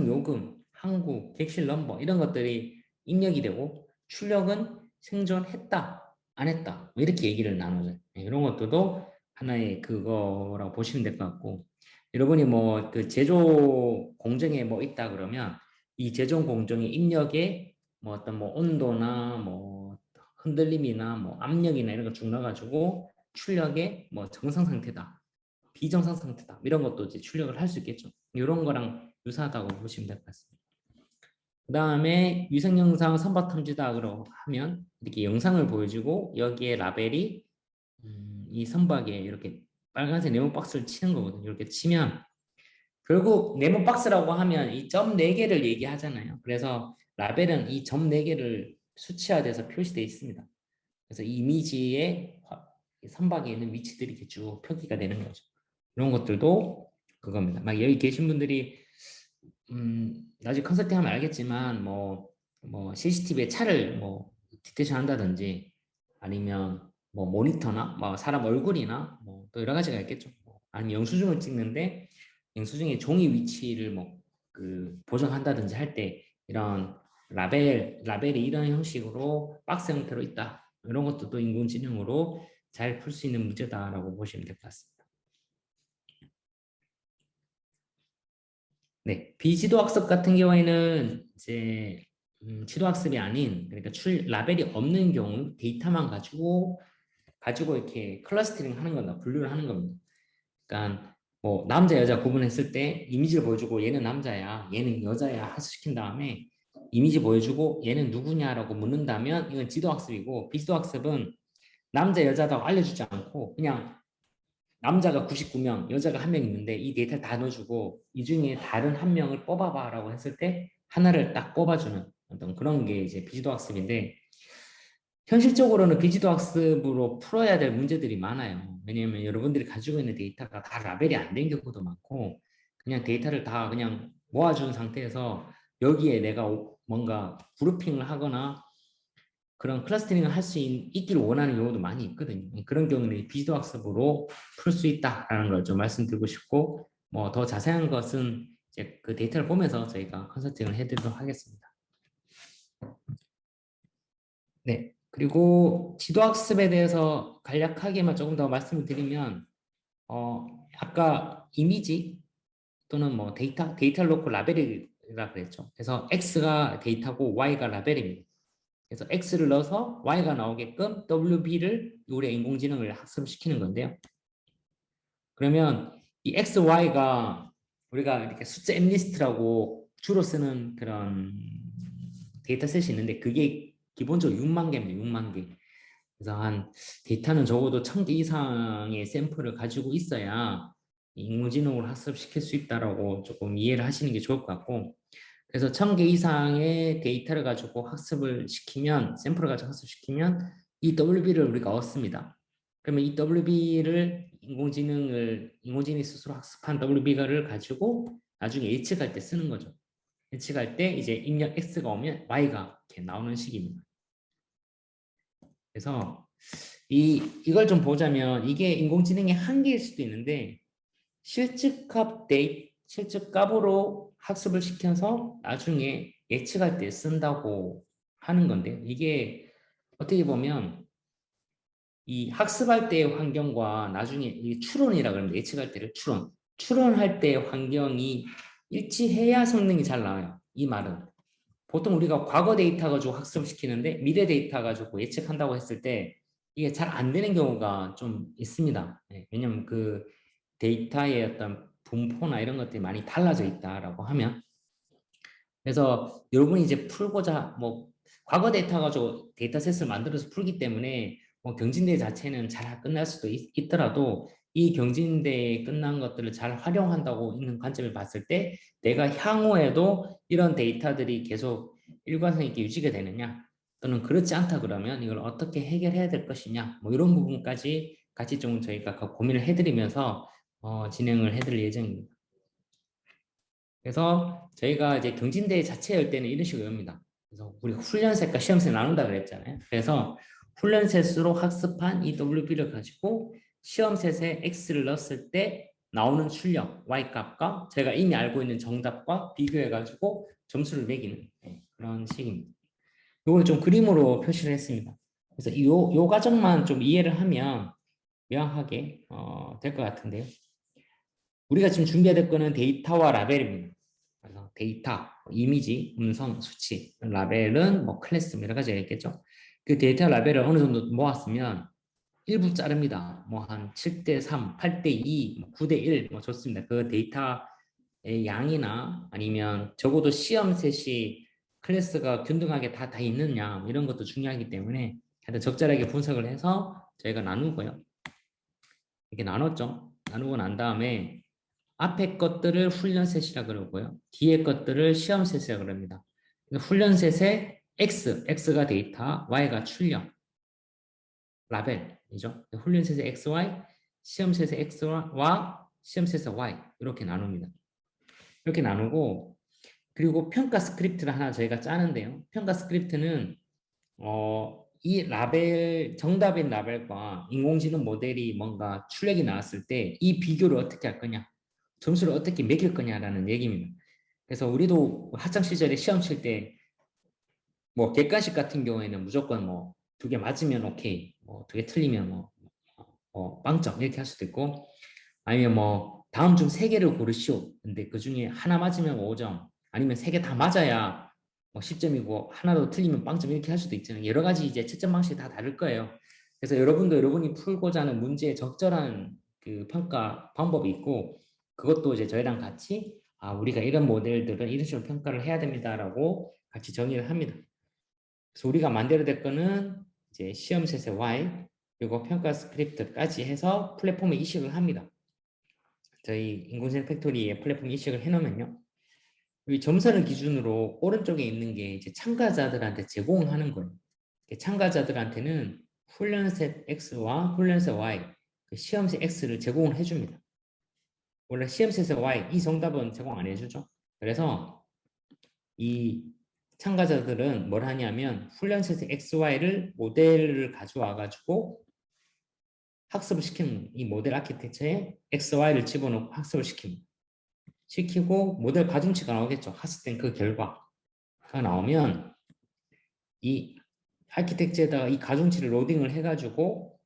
요금, 항구, 객실 넘버 이런 것들이 입력이 되고 출력은 생존했다, 안 했다 뭐 이렇게 얘기를 나누죠. 이런 것들도 하나의 그거라고 보시면 될 것 같고 여러분이 뭐 그 제조 공정에 뭐 있다 그러면 이 제조 공정의 입력에 뭐 어떤 뭐 온도나 뭐 흔들림이나 뭐 압력이나 이런 거 쭉 넣어가지고 출력의 뭐 정상 상태다, 비정상 상태다 이런 것도 이제 출력을 할 수 있겠죠. 이런 거랑 유사하다고 보시면 될 것 같습니다. 그 다음에 위생 영상 선박 탐지다 그러 하면 이렇게 영상을 보여주고 여기에 라벨이 이 선박에 이렇게 빨간색 네모 박스를 치는 거거든요. 이렇게 치면 결국 네모 박스라고 하면 이 점 4개를 얘기하잖아요. 그래서 라벨은 이 점 4개를 수치화돼서 표시되어 있습니다. 그래서 이 이미지에 선박에 있는 위치들이 이렇게 쭉 표기가 되는 거죠. 이런 것들도 그겁니다. 막 여기 계신 분들이 나중에 컨설팅 하면 알겠지만 뭐 CCTV에 차를 뭐 디텍션 한다든지 아니면 뭐 모니터나 뭐 사람 얼굴이나 뭐 또 여러 가지가 있겠죠. 아니면 영수증을 찍는데 영수증의 종이 위치를 뭐 그 보정한다든지 할 때 이런 라벨이 이런 형식으로 박스 형태로 있다. 이런 것도 인공지능으로 잘 풀 수 있는 문제다라고 보시면 될 것 같습니다. 네, 비지도 학습 같은 경우에는 이제 지도 학습이 아닌 그러니까 라벨이 없는 경우 데이터만 가지고 이렇게 클러스터링 하는 겁니다. 분류를 하는 겁니다. 그러니까 뭐 남자 여자 구분했을 때 이미지를 보여주고 얘는 남자야, 얘는 여자야 학습시킨 다음에 이미지 보여주고 얘는 누구냐라고 묻는다면 이건 지도 학습이고 비지도 학습은 남자 여자라고 알려주지 않고 그냥 남자가 99명, 여자가 1명 있는데 이 데이터를 다 넣어주고 이 중에 다른 한 명을 뽑아봐라고 했을 때 하나를 딱 뽑아주는 어떤 그런 게 이제 비지도 학습인데 현실적으로는 비지도 학습으로 풀어야 될 문제들이 많아요. 왜냐하면 여러분들이 가지고 있는 데이터가 다 라벨이 안 된 경우도 많고 그냥 데이터를 다 그냥 모아준 상태에서 여기에 내가 뭔가 그룹핑을 하거나 그런 클러스터링을 할 수 있기를 원하는 경우도 많이 있거든요. 그런 경우는 비지도 학습으로 풀 수 있다라는 걸 좀 말씀드리고 싶고 뭐 더 자세한 것은 이제 그 데이터를 보면서 저희가 컨설팅을 해드리도록 하겠습니다. 네. 그리고 지도학습에 대해서 간략하게만 조금 더 말씀을 드리면 아까 이미지 또는 뭐 데이터를 놓고 라벨이라 그랬죠. 그래서 X가 데이터고 Y가 라벨입니다. 그래서 X를 넣어서 Y가 나오게끔 WB를 우리 인공지능을 학습시키는 건데요. 그러면 이 X, Y가 우리가 이렇게 숫자 M리스트라고 주로 쓰는 그런 데이터셋이 있는데 그게 기본적으로 6만 개입니다. 6만 개. 그래서 한 데이터는 적어도 1000개 이상의 샘플을 가지고 있어야 인공지능으로 학습시킬 수 있다라고 조금 이해를 하시는 게 좋을 것 같고 그래서 1000개 이상의 데이터를 가지고 학습을 시키면 샘플을 가지고 학습시키면 이 WB를 우리가 얻습니다. 그러면 이 WB를 인공지능이 스스로 학습한 WB를 가지고 나중에 예측할 때 쓰는 거죠. 예측할 때 이제 입력 X가 오면 Y가 이렇게 나오는 식입니다. 그래서 이걸 좀 보자면 이게 인공지능의 한계일 수도 있는데 실측값으로 학습을 시켜서 나중에 예측할 때 쓴다고 하는 건데요. 이게 어떻게 보면 이 학습할 때의 환경과 나중에 이 추론이라 그러는데 예측할 때를 추론할 때의 환경이 일치해야 성능이 잘 나와요. 이 말은 보통 우리가 과거 데이터 가지고 학습을 시키는데 미래 데이터 가지고 예측한다고 했을 때 이게 잘 안 되는 경우가 좀 있습니다. 왜냐면 그 데이터의 어떤 분포나 이런 것들이 많이 달라져 있다라고 하면 그래서 여러분이 이제 풀고자 뭐 과거 데이터 가지고 데이터셋을 만들어서 풀기 때문에 뭐 경진대 자체는 잘 끝날 수도 있더라도 이 경진대에 끝난 것들을 잘 활용한다고 있는 관점을 봤을 때 내가 향후에도 이런 데이터들이 계속 일관성 있게 유지가 되느냐 또는 그렇지 않다 그러면 이걸 어떻게 해결해야 될 것이냐 뭐 이런 부분까지 같이 좀 저희가 고민을 해드리면서 진행을 해드릴 예정입니다. 그래서 저희가 이제 경진대회 자체 열 때는 이런 식으로 엽니다. 그래서 우리가 훈련셋과 시험셋 나눈다 그랬잖아요. 그래서 훈련셋으로 학습한 이 WB를 가지고 시험셋에 x를 넣었을 때 나오는 출력 y 값과 제가 이미 알고 있는 정답과 비교해 가지고 점수를 매기는 그런 식입니다. 이걸 좀 그림으로 표시를 했습니다. 그래서 요 과정만 좀 이해를 하면 명확하게 될 것 같은데요. 우리가 지금 준비해야 될 거는 데이터와 라벨입니다. 그래서 데이터, 이미지, 음성, 수치, 라벨은 뭐 클래스 여러 가지가 있겠죠. 그 데이터 라벨을 어느 정도 모았으면 일부 자릅니다. 뭐 한 7대3, 8대2, 9대1 뭐 좋습니다. 그 데이터의 양이나 아니면 적어도 시험셋이 클래스가 균등하게 다 있느냐 뭐 이런 것도 중요하기 때문에 하여튼 적절하게 분석을 해서 저희가 나누고요. 이렇게 나눴죠. 나누고 난 다음에 앞에 것들을 훈련셋이라 그러고요. 뒤에 것들을 시험셋이라 그럽니다. 훈련셋의 X가 데이터, Y가 출력, 라벨이죠. 훈련셋의 X, Y, 시험셋의 X와 시험셋의 Y 이렇게 나눕니다. 이렇게 나누고 그리고 평가 스크립트를 하나 저희가 짜는데요. 평가 스크립트는 이 라벨, 정답인 라벨과 인공지능 모델이 뭔가 출력이 나왔을 때 이 비교를 어떻게 할 거냐, 점수를 어떻게 매길 거냐라는 얘기입니다. 그래서 우리도 학창 시절에 시험 칠 때 뭐 객관식 같은 경우에는 무조건 뭐 2개 맞으면 오케이, 뭐 2개 틀리면 뭐 빵점 이렇게 할 수도 있고 아니면 뭐 다음 중 3개를 고르시오. 근데 그 중에 하나 맞으면 5점 아니면 3개 다 맞아야 뭐 10점이고 하나도 틀리면 빵점 이렇게 할 수도 있잖아요. 여러 가지 이제 채점 방식이 다 다를 거예요. 그래서 여러분도 여러분이 풀고자 하는 문제에 적절한 그 평가 방법이 있고 그것도 이제 저희랑 같이 우리가 이런 모델들은 이런 식으로 평가를 해야 됩니다라고 같이 정의를 합니다. 그래서 우리가 만들어야 될 거는 이제 시험셋의 Y 그리고 평가 스크립트까지 해서 플랫폼에 이식을 합니다. 저희 인공지능 팩토리에 플랫폼 이식을 해놓으면요. 이 점선을 기준으로 오른쪽에 있는 게 이제 참가자들한테 제공하는 거예요. 참가자들한테는 훈련셋 X와 훈련셋 Y, 그 시험셋 X를 제공을 해줍니다. 원래 시험셋의 Y, 이 정답은 제공 안 해주죠. 그래서 이 참가자들은 뭘 하냐면 훈련셋의 X, Y를 모델을 가져와 가지고 학습을 시키는 이 모델 아키텍처에 X, Y를 집어넣고 학습을 시키고 모델 가중치가 나오겠죠. 학습된 그 결과가 나오면 이 아키텍처에다가 이 가중치를 로딩을 해가지고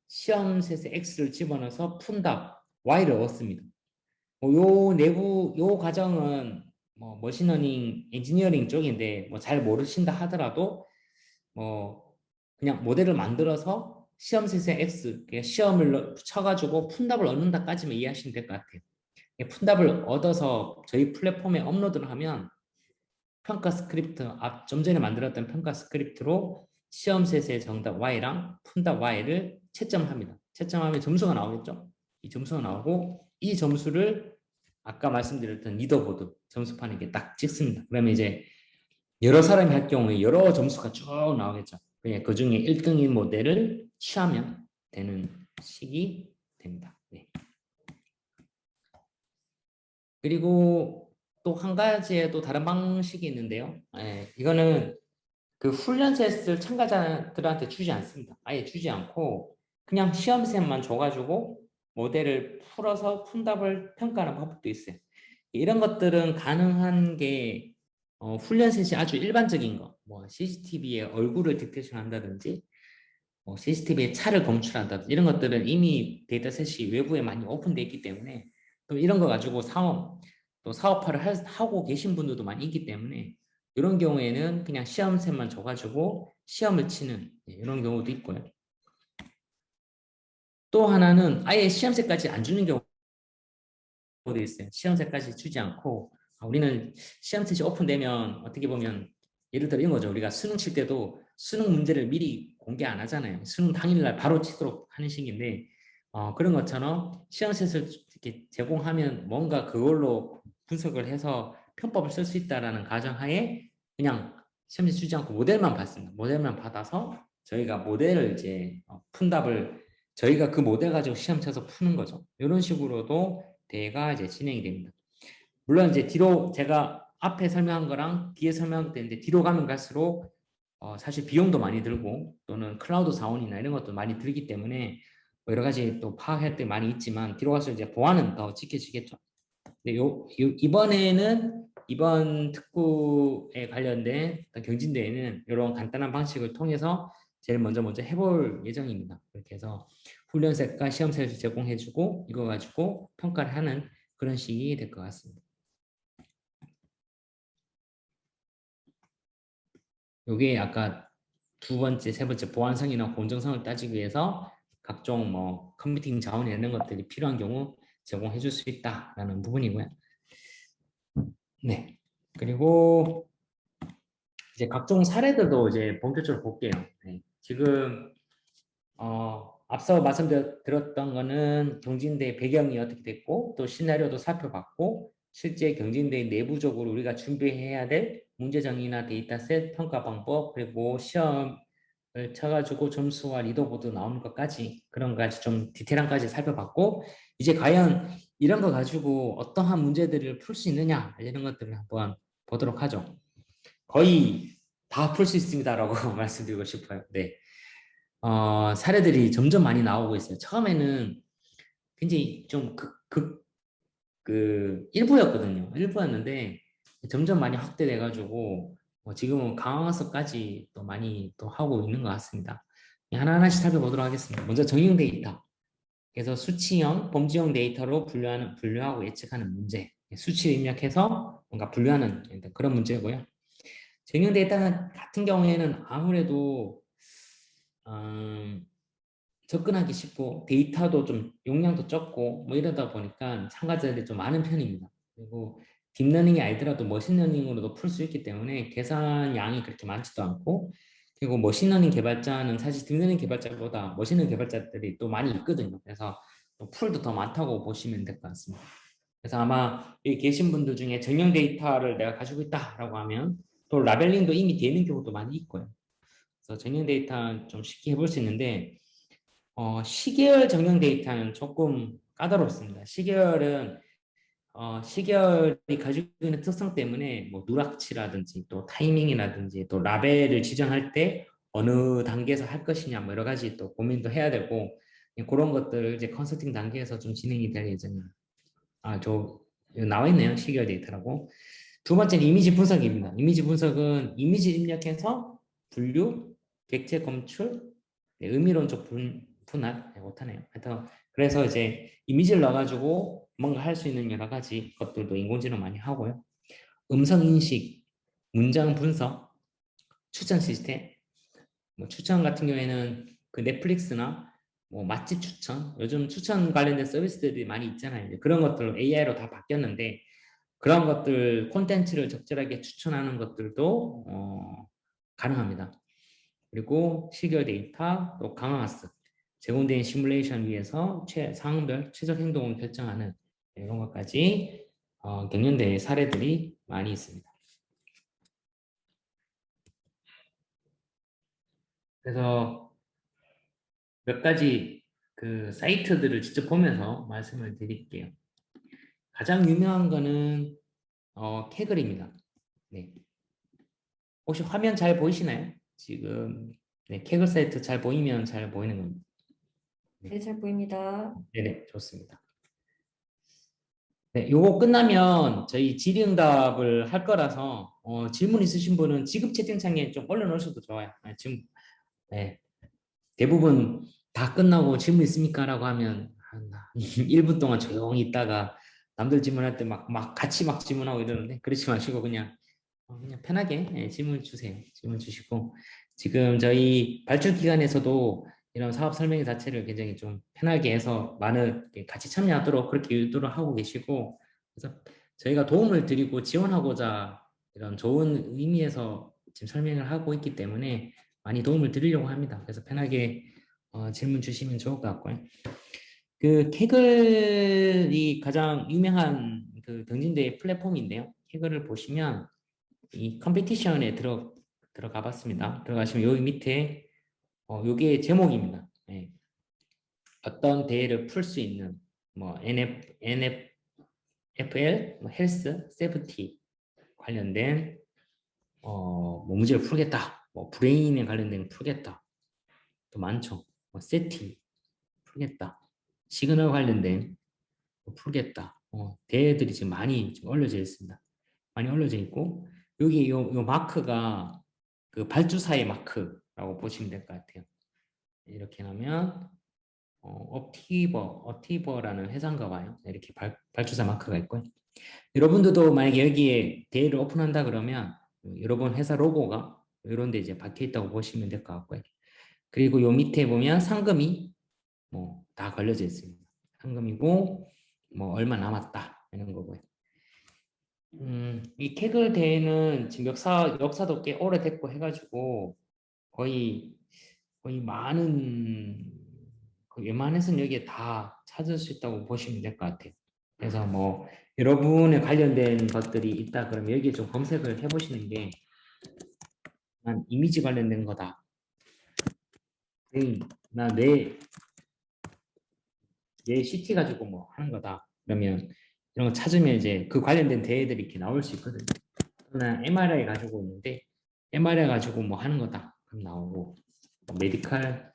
시험셋의 X를 집어넣어서 푼 답 Y를 얻습니다. 요 내부 요 과정은 뭐 머신러닝 엔지니어링 쪽인데 뭐 잘 모르신다 하더라도 뭐 그냥 모델을 만들어서 시험셋의 X 시험을 쳐가지고 푼 답을 얻는다까지만 이해하시면 될 것 같아요. 푼 답을 얻어서 저희 플랫폼에 업로드를 하면 평가 스크립트 좀 전에 만들었던 평가 스크립트로 시험셋의 정답 Y랑 푼답 Y를 채점합니다. 채점하면 점수가 나오겠죠. 이 점수가 나오고 이 점수를 아까 말씀드렸던 리더보드 점수판에 딱 찍습니다. 그러면 이제 여러 사람이 할 경우에 여러 점수가 쭉 나오겠죠. 그 중에 1등인 모델을 취하면 되는 식이 됩니다. 네. 그리고 또 한 가지의 또 다른 방식이 있는데요. 이거는 그 훈련셋을 참가자들한테 주지 않습니다. 아예 주지 않고 그냥 시험셋만 줘가지고 모델을 풀어서 푼답을 평가하는 방법도 있어요. 이런 것들은 가능한 게 훈련셋이 아주 일반적인 거, 뭐 CCTV에 얼굴을 디텍션 한다든지 뭐 CCTV에 차를 검출한다든지 이런 것들은 이미 데이터셋이 외부에 많이 오픈되어 있기 때문에 또 이런 거 가지고 또 사업화를 하고 계신 분들도 많이 있기 때문에 이런 경우에는 그냥 시험셋만 줘가지고 시험을 치는 이런 경우도 있고요. 또 하나는 아예 시험셋까지 안 주는 경우도 있어요. 시험셋까지 주지 않고 우리는 시험셋이 오픈되면 어떻게 보면 예를 들어 이런 거죠. 우리가 수능 칠 때도 수능 문제를 미리 공개 안 하잖아요. 수능 당일날 바로 치도록 하는 식인데 그런 것처럼 시험셋을 이렇게 제공하면 뭔가 그걸로 분석을 해서 편법을 쓸 수 있다라는 가정하에 그냥 시험지 주지 않고 모델만 받습니다. 모델만 받아서 저희가 모델을 이제 푼 답을 저희가 그 모델 가지고 시험 쳐서 푸는 거죠. 이런 식으로도 대회가 이제 진행이 됩니다. 물론 이제 뒤로 제가 앞에 설명한 거랑 뒤에 설명한 게 있는데 뒤로 가면 갈수록 사실 비용도 많이 들고 또는 클라우드 자원이나 이런 것도 많이 들기 때문에 여러 가지 또 파악할 때 많이 있지만 뒤로 가서 이제 보안은 더 지켜지겠죠. 근데 이번에는 이번 특구에 관련된 어떤 경진대회는 이런 간단한 방식을 통해서 제일 먼저 해볼 예정입니다. 그렇게 해서 훈련셋과 시험셋을 제공해주고 이거 가지고 평가를 하는 그런 식이 될 것 같습니다. 요게 아까 두 번째, 세 번째 보안성이나 공정성을 따지기 위해서 각종 뭐 컴퓨팅 자원이나 이런 것들이 필요한 경우 제공해 줄 수 있다라는 부분이고요. 네. 그리고 이제 각종 사례들도 이제 본격적으로 볼게요. 네. 지금 앞서 말씀드렸던 거는 경진대 배경이 어떻게 됐고 또 시나리오도 살펴봤고 실제 경진대 내부적으로 우리가 준비해야 될 문제정리나 데이터셋 평가 방법 그리고 시험을 쳐가지고 점수와 리더보드 나오는 것까지 그런 것까지 좀 디테일한까지 살펴봤고 이제 과연 이런 거 가지고 어떠한 문제들을 풀 수 있느냐 이런 것들을 한번 보도록 하죠. 거의 다 풀 수 있습니다라고 말씀드리고 싶어요. 네. 사례들이 점점 많이 나오고 있어요. 처음에는 굉장히 좀 일부였거든요. 일부였는데 점점 많이 확대돼가지고 지금은 강화서까지 또 많이 또 하고 있는 것 같습니다. 하나하나씩 살펴보도록 하겠습니다. 먼저 정형 데이터. 그래서 수치형, 범죄형 데이터로 분류하고 예측하는 문제. 수치를 입력해서 뭔가 분류하는 그런 문제고요. 정형 데이터 같은 경우에는 아무래도 접근하기 쉽고 데이터도 좀 용량도 적고 뭐 이러다 보니까 참가자들이 좀 많은 편입니다. 그리고 딥러닝이 아니더라도 머신러닝으로도 풀 수 있기 때문에 계산 양이 그렇게 많지도 않고 그리고 머신러닝 개발자는 사실 딥러닝 개발자보다 머신러닝 개발자들이 또 많이 있거든요. 그래서 풀도 더 많다고 보시면 될 것 같습니다. 그래서 아마 여기 계신 분들 중에 정형 데이터를 내가 가지고 있다라고 하면 또 라벨링도 이미 되는 경우도 많이 있고요. 그래서 정형 데이터 좀 쉽게 해볼 수 있는데 시계열 정형 데이터는 조금 까다롭습니다. 시계열은 시계열이 가지고 있는 특성 때문에 뭐 누락치라든지 또 타이밍이라든지 또 라벨을 지정할 때 어느 단계에서 할 것이냐 뭐 여러 가지 또 고민도 해야 되고 그런 것들을 이제 컨설팅 단계에서 좀 진행이 될 예정입니다. 저 나와 있네요. 시계열 데이터라고. 두 번째는 이미지 분석입니다. 이미지 분석은 이미지 입력해서 분류, 객체 검출, 의미론적 분할 못하네요. 하여튼 그래서 이제 이미지를 넣어가지고 뭔가 할 수 있는 여러 가지 것들도 인공지능 많이 하고요. 음성 인식, 문장 분석, 추천 시스템. 뭐 추천 같은 경우에는 그 넷플릭스나 뭐 맛집 추천, 요즘 추천 관련된 서비스들이 많이 있잖아요. 그런 것들 AI로 다 바뀌었는데 그런 것들 콘텐츠를 적절하게 추천하는 것들도 가능합니다. 그리고 시결 데이터, 또 강화학습, 제공된 시뮬레이션 위에서 상황별 최적 행동을 결정하는 이런 것까지 경연대회 사례들이 많이 있습니다. 그래서 몇 가지 그 사이트들을 직접 보면서 말씀을 드릴게요. 가장 유명한 거는 캐글입니다. 네. 혹시 화면 잘 보이시나요? 지금 네, 캐글 사이트 잘 보이면 잘 보이는 겁니다. 네, 잘 보입니다. 네네, 좋습니다. 네, 요거 끝나면 저희 질의응답을 할 거라서 질문 있으신 분은 지급 채팅창에 좀 올려놓으셔도 좋아요. 지금 네, 대부분 다 끝나고 질문 있습니까? 라고 하면 한 1분 동안 조용히 있다가 남들 질문할 때 막 같이 막 질문하고 이러는데 그러지 마시고 그냥 편하게 질문 주세요. 질문 주시고 지금 저희 발주 기관에서도 이런 사업 설명 자체를 굉장히 좀 편하게 해서 많은 같이 참여하도록 그렇게 유도를 하고 계시고 그래서 저희가 도움을 드리고 지원하고자 이런 좋은 의미에서 지금 설명을 하고 있기 때문에 많이 도움을 드리려고 합니다. 그래서 편하게 질문 주시면 좋을 것 같고요. 그 캐글이 가장 유명한 그 경진대회 플랫폼인데요. 캐글을 보시면 이 컴피티션에 들어가 봤습니다. 들어가시면 여기 밑에 요게 제목입니다. 네. 어떤 대회를 풀 수 있는 뭐 NFL, 뭐 헬스, 세프티 관련된 뭐 문제를 풀겠다. 뭐 브레인에 관련된 거 풀겠다. 또 많죠. 뭐 세티 풀겠다. 시그널 관련된 거 풀겠다. 대회들이 지금 많이 지금 올려져 있습니다. 많이 올려져 있고 여기 요 마크가 그 발주사의 마크라고 보시면 될 것 같아요. 이렇게 하면 업티버라는 회사인가 봐요. 이렇게 발주사 마크가 있고요. 여러분들도 만약에 여기에 대회를 오픈한다 그러면 여러분 회사 로고가 이런 데 이제 박혀 있다고 보시면 될 것 같고요. 그리고 요 밑에 보면 상금이 뭐 다 걸려져 있습니다. 상금이고 뭐 얼마 남았다 이런 거고요. 이 캐글 대회는 지금 역사도 꽤 오래됐고 해가지고 거의 많은 웬만해서는 여기에 다 찾을 수 있다고 보시면 될 것 같아요. 그래서 뭐 여러분에 관련된 것들이 있다 그러면 여기에 좀 검색을 해보시는 게 난 이미지 관련된 거다. 나내 CT 가지고 뭐 하는 거다. 그러면 이런 거 찾으면 이제 그 관련된 대회들이 이렇게 나올 수 있거든요. 나 MRI 가지고 있는데 MRI 가지고 뭐 하는 거다. 그럼 나오고 메디컬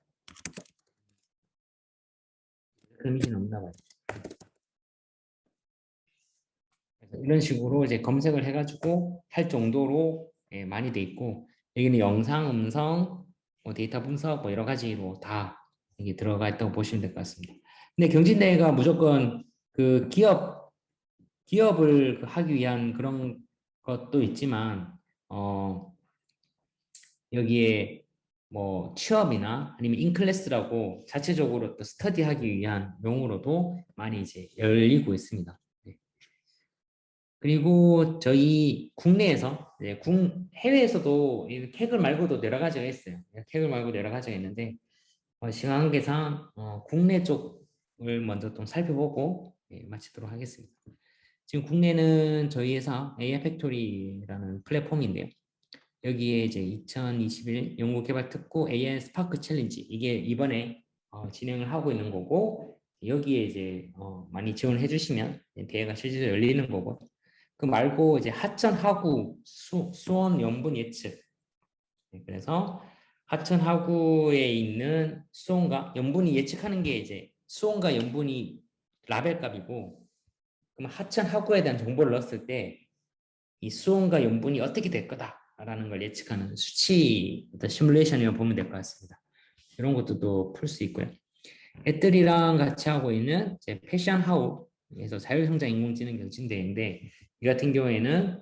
이미지는 없나 봐요. 이런 식으로 이제 검색을 해가지고 할 정도로 많이 돼 있고 여기는 영상, 음성, 뭐 데이터 분석 뭐 여러 가지로 다 이게 들어가 있다고 보시면 될 것 같습니다. 근데 경진대회가 무조건 그 기업을 하기 위한 그런 것도 있지만 여기에 뭐 취업이나 아니면 인클래스라고 자체적으로 또 스터디하기 위한 용으로도 많이 이제 열리고 있습니다. 그리고 저희 국내에서 해외에서도 이 캐글 말고도 여러 가지가 있어요. 캐글 말고도 여러 가지가 있는데 시간 관계상 국내 쪽을 먼저 좀 살펴보고 마치도록 하겠습니다. 지금 국내는 저희 회사 AI 팩토리라는 플랫폼인데요. 여기에 이제 2021 연구개발특구 AI 스파크 챌린지 이게 이번에 진행을 하고 있는 거고 여기에 이제 많이 지원해 주시면 대회가 실제로 열리는 거고 그 말고 이제 하천 하구 수온 염분 예측 그래서 하천 하구에 있는 수온과 염분이 예측하는 게 이제 수온과 염분이 라벨 값이고 그럼 하천 하구에 대한 정보를 넣었을 때 이 수온과 염분이 어떻게 될 거다라는 걸 예측하는 수치 어떤 시뮬레이션이라고 보면 될 것 같습니다. 이런 것도 풀 수 있고요. 애들이랑 같이 하고 있는 이제 패션 하우에서 자율성장 인공지능 경진대회인데 이 같은 경우에는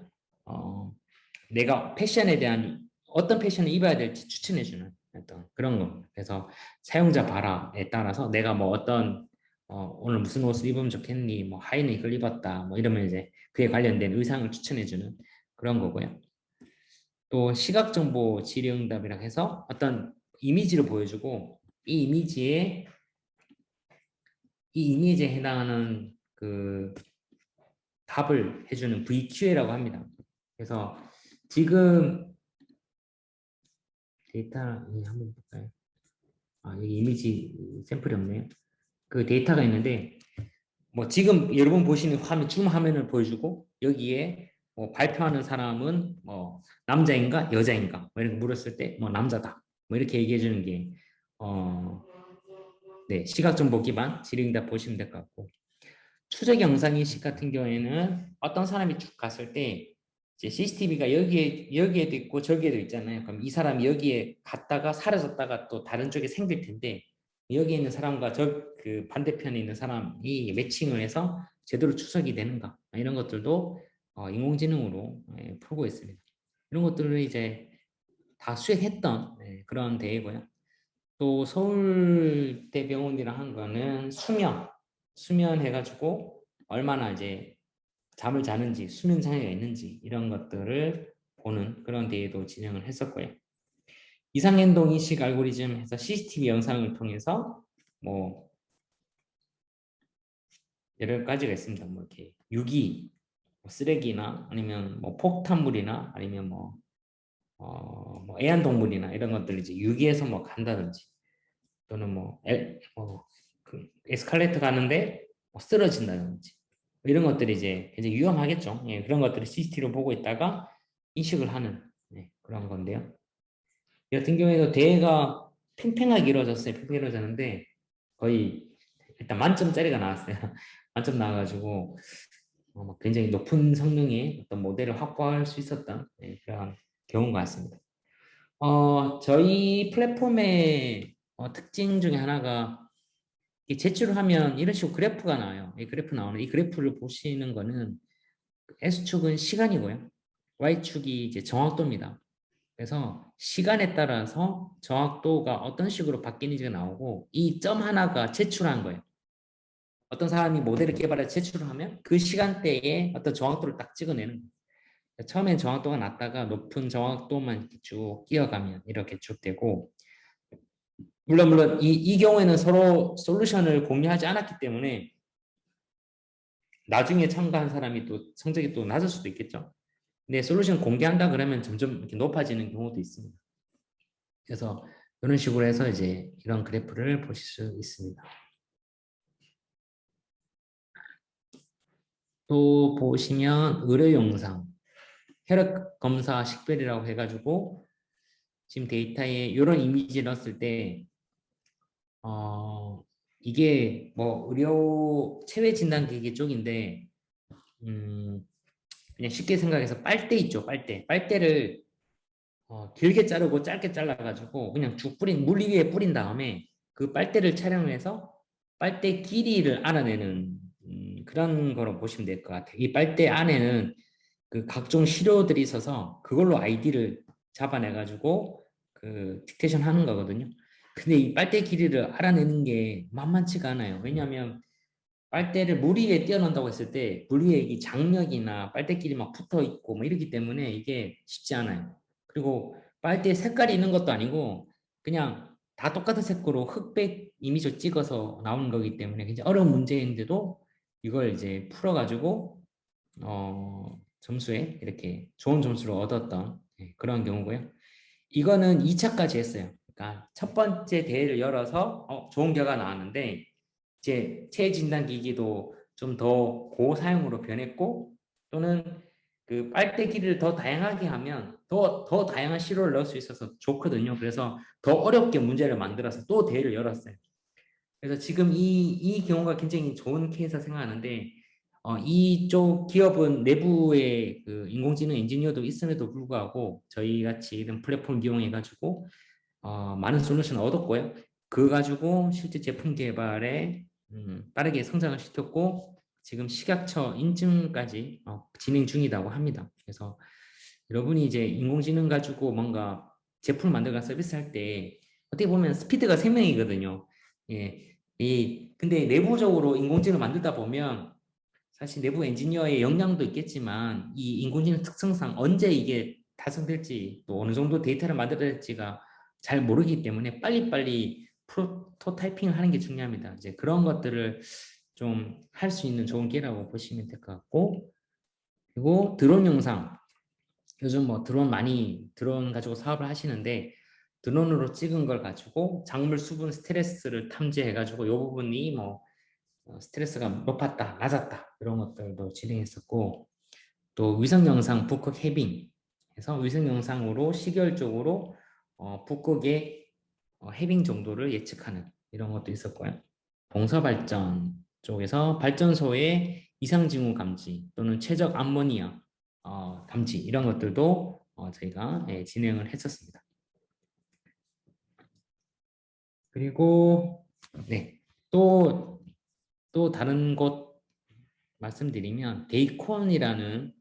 내가 패션에 대한 어떤 패션을 입어야 될지 추천해주는 어떤 그런 거. 그래서 사용자 발화에 따라서 내가 뭐 어떤 오늘 무슨 옷을 입으면 좋겠니? 뭐 하의는 이걸 입었다. 뭐 이러면 이제 그에 관련된 의상을 추천해주는 그런 거고요. 또 시각정보 질의응답이라고 해서 어떤 이미지를 보여주고 이 이미지에 해당하는 그 답을 해주는 VQA라고 합니다. 그래서 지금 데이터 한번 볼까요? 여기 이미지 샘플이 없네요. 그 데이터가 있는데 뭐 지금 여러분 보시는 화면 줌 화면을 보여주고 여기에 뭐 발표하는 사람은 뭐 남자인가 여자인가 뭐 이렇게 물었을 때 뭐 남자다 뭐 이렇게 얘기해 주는 게 네, 시각 정보 기반 질의응답 보시면 될 것 같고 추적 영상 인식 같은 경우에는 어떤 사람이 쭉 갔을 때 이제 CCTV가 여기에도 있고 저기에도 있잖아요. 그럼 이 사람이 여기에 갔다가 사라졌다가 또 다른 쪽에 생길 텐데 여기 있는 사람과 그 반대편에 있는 사람이 매칭을 해서 제대로 추적이 되는가 이런 것들도 인공지능으로 풀고 있습니다. 이런 것들을 이제 다 수행했던 그런 대회고요. 또 서울대병원이랑 한 거는 수면 해가지고 얼마나 이제 잠을 자는지 수면 장애가 있는지 이런 것들을 보는 그런 대회도 진행을 했었고요. 이상행동 인식 알고리즘 해서 CCTV 영상을 통해서 뭐 여러 가지가 있습니다. 뭐 이렇게 유기 뭐 쓰레기나 아니면 뭐 폭탄물이나 아니면 뭐 애완동물이나 이런 것들 이제 유기해서 뭐 간다든지 또는 그 에스컬레이터 가는데 뭐 쓰러진다든지 이런 것들이 이제 굉장히 위험하겠죠. 예, 그런 것들을 CCTV로 보고 있다가 인식을 하는 그런 건데요. 이 같은 경우에도 대회가 팽팽하게 이루어졌어요. 팽팽히 이루어졌는데 거의 일단 만점짜리가 나왔어요. 만점 나와가지고 굉장히 높은 성능의 어떤 모델을 확보할 수 있었던 그런 경우인 것 같습니다. 저희 플랫폼의 특징 중에 하나가 이 제출을 하면 이런 식으로 그래프가 나와요. 이 그래프 나오는 이 그래프를 보시는 거는 S축은 시간이고요. Y축이 이제 정확도입니다. 그래서 시간에 따라서 정확도가 어떤 식으로 바뀌는지가 나오고 이 점 하나가 제출한 거예요. 어떤 사람이 모델을 개발해 제출을 하면 그 시간대에 어떤 정확도를 딱 찍어내는 거예요. 처음엔 정확도가 낮다가 높은 정확도만 쭉 끼어가면 이렇게 쭉 되고 물론 이 경우에는 서로 솔루션을 공유하지 않았기 때문에 나중에 참가한 사람이 또 성적이 또 낮을 수도 있겠죠. 근데 솔루션 공개한다 그러면 점점 이렇게 높아지는 경우도 있습니다. 그래서 이런 식으로 해서 이제 이런 그래프를 보실 수 있습니다. 또 보시면 의료 영상, 혈액 검사 식별이라고 해가지고 지금 데이터에 이런 이미지 넣었을 때 이게 뭐 의료 체외 진단기기 쪽인데 그냥 쉽게 생각해서 빨대 있죠, 빨대를 길게 자르고 짧게 잘라가지고 그냥 쭉 물 위에 뿌린 다음에 그 빨대를 촬영해서 빨대 길이를 알아내는 그런 거로 보시면 될 것 같아요. 이 빨대 안에는 그 각종 시료들이 있어서 그걸로 아이디를 잡아내가지고 그 딕테이션 하는 거거든요. 근데 이 빨대 길이를 알아내는 게 만만치가 않아요. 왜냐하면 빨대를 물 위에 띄워놓는다고 했을 때 물 위에 이 장력이나 빨대끼리 막 붙어 있고 뭐 이렇기 때문에 이게 쉽지 않아요. 그리고 빨대 색깔이 있는 것도 아니고 그냥 다 똑같은 색으로 흑백 이미지 찍어서 나오는 거기 때문에 굉장히 어려운 문제인데도 이걸 이제 풀어가지고 점수에 이렇게 좋은 점수를 얻었던 그런 경우고요. 이거는 2차까지 했어요. 그러니까 첫 번째 대회를 열어서 좋은 결과 나왔는데 이제 체진단 기기도 좀 더 고사용으로 변했고 또는 그 빨대 길이를 더 다양하게 하면 더 다양한 시료를 넣을 수 있어서 좋거든요. 그래서 더 어렵게 문제를 만들어서 또 대회를 열었어요. 그래서 지금 이 경우가 굉장히 좋은 케이스라 생각하는데 이쪽 기업은 내부에 그 인공지능 엔지니어도 있음에도 불구하고 저희 같이 이런 플랫폼을 이용해 가지고 많은 솔루션을 얻었고요. 그 가지고 실제 제품 개발에 빠르게 성장을 시켰고 지금 식약처 인증까지 진행 중이라고 합니다. 그래서 여러분이 이제 인공지능 가지고 뭔가 제품을 만들거나 서비스할 때 어떻게 보면 스피드가 생명이거든요. 예. 근데 내부적으로 인공지능을 만들다 보면 사실 내부 엔지니어의 역량도 있겠지만 이 인공지능 특성상 언제 이게 달성될지 또 어느 정도 데이터를 만들어야 될지가 잘 모르기 때문에 빨리빨리 프로토타이핑을 하는 게 중요합니다. 이제 그런 것들을 좀 할 수 있는 좋은 기회라고 보시면 될 것 같고 그리고 드론 영상 요즘 뭐 드론 가지고 사업을 하시는데 드론으로 찍은 걸 가지고 작물 수분 스트레스를 탐지해 가지고 이 부분이 뭐 스트레스가 높았다 낮았다 이런 것들도 진행했었고 또 위성 영상 북극 해빙 해서 위성 영상으로 시결적으로 북극의 해빙 정도를 예측하는 이런 것도 있었고요. 동서 발전 쪽에서 발전소의 이상 징후 감지 또는 최적 암모니아 감지 이런 것들도 저희가 진행을 했었습니다. 그리고 또 다른 곳 말씀드리면 데이콘이라는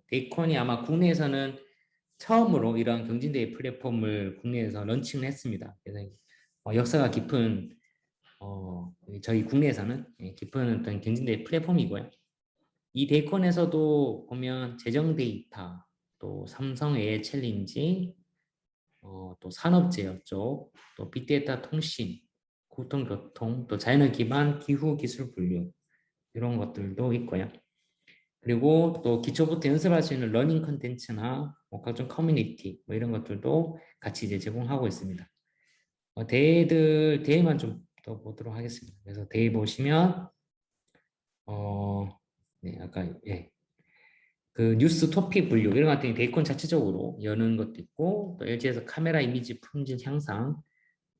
데이콘이 아마 국내에서는 처음으로 이런 경진대회 플랫폼을 국내에서 런칭을 했습니다. 그래서 역사가 깊은 저희 국내에서는 깊은 어떤 경진대회 플랫폼이고요. 이 데이콘에서도 보면 재정 데이터, 또 삼성 AI 챌린지, 또 산업 제어 쪽, 또 빅데이터 통신, 교통, 또 자연을 기반 기후 기술 분류 이런 것들도 있고요. 그리고 또 기초부터 연습할 수 있는 러닝 컨텐츠나 뭐 각종 커뮤니티 뭐 이런 것들도 같이 이제 제공하고 있습니다. 대회만 좀 더 보도록 하겠습니다. 그래서 대회 보시면 아까 그 뉴스 토픽 분류 이런 것들이 데이콘 자체적으로 여는 것도 있고 또 LG에서 카메라 이미지 품질 향상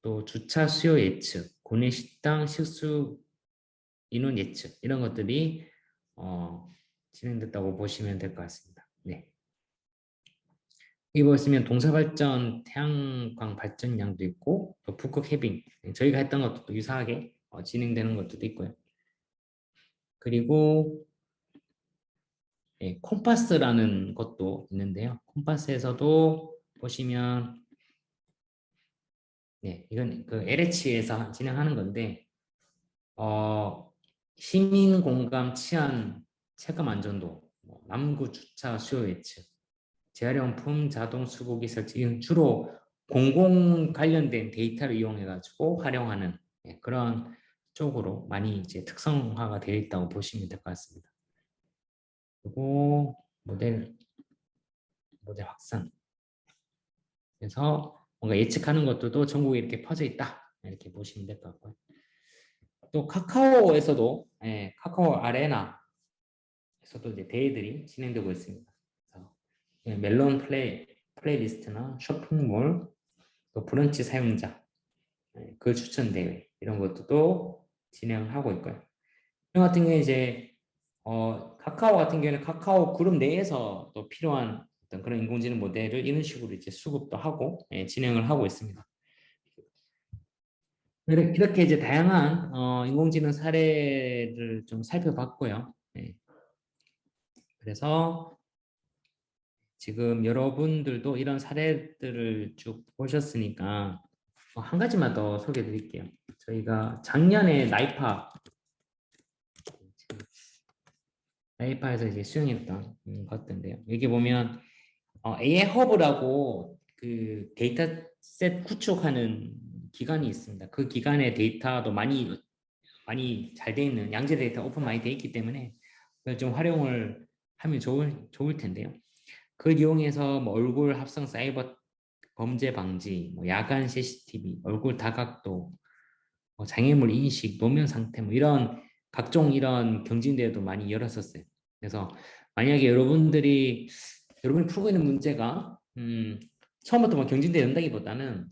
또 주차 수요 예측, 고내 식당 식수 인원 예측 이런 것들이 진행됐다고 보시면 될 것 같습니다. 네. 여기 보시면 동서발전 태양광 발전량도 있고 또 북극 해빙 저희가 했던 것도 또 유사하게 진행되는 것도 있고요. 그리고 콤파스라는 것도 있는데요. 콤파스에서도 보시면 이건 그 LH에서 진행하는 건데 시민 공감 치안 체감 안전도, 남구 주차 수요 예측, 재활용품 자동 수거기 설치 이건 주로 공공 관련된 데이터를 이용해 가지고 활용하는 그런 쪽으로 많이 이제 특성화가 되어 있다고 보시면 될 것 같습니다. 그리고 모델 확산. 그래서 뭔가 예측하는 것들도 전국에 이렇게 퍼져 있다 이렇게 보시면 될 것 같고요. 또 카카오에서도 카카오 아레나에서도 이제 대회들이 진행되고 있습니다. 그래서 멜론 플레이리스트나 쇼핑몰, 또 브런치 사용자, 글 추천 대회 이런 것도 진행하고 있고요. 이런 같은 경우에 이제 카카오 같은 경우에는 카카오 그룹 내에서 또 필요한 어떤 그런 인공지능 모델을 이런 식으로 이제 수급도 하고 진행을 하고 있습니다. 이렇게 이제 다양한 인공지능 사례를 좀 살펴봤고요. 그래서 지금 여러분들도 이런 사례들을 쭉 보셨으니까 한 가지만 더 소개해 드릴게요. 저희가 작년에 나이파에서 이제 수행했던 것들인데요. 여기 보면 AI 허브라고 그 데이터셋 구축하는 기관이 있습니다. 그 기관의 데이터도 많이 잘 돼 있는 양질 데이터 오픈 많이 돼 있기 때문에 그걸 좀 활용을 하면 좋을 텐데요. 그걸 이용해서 뭐 얼굴 합성 사이버 범죄 방지, 뭐 야간 CCTV, 얼굴 다각도, 장애물 인식, 노면 상태 뭐 이런 각종 이런 경진대회도 많이 열었었어요. 그래서 만약에 여러분이 풀고 있는 문제가 처음부터 뭐 경진대회 연다기보다는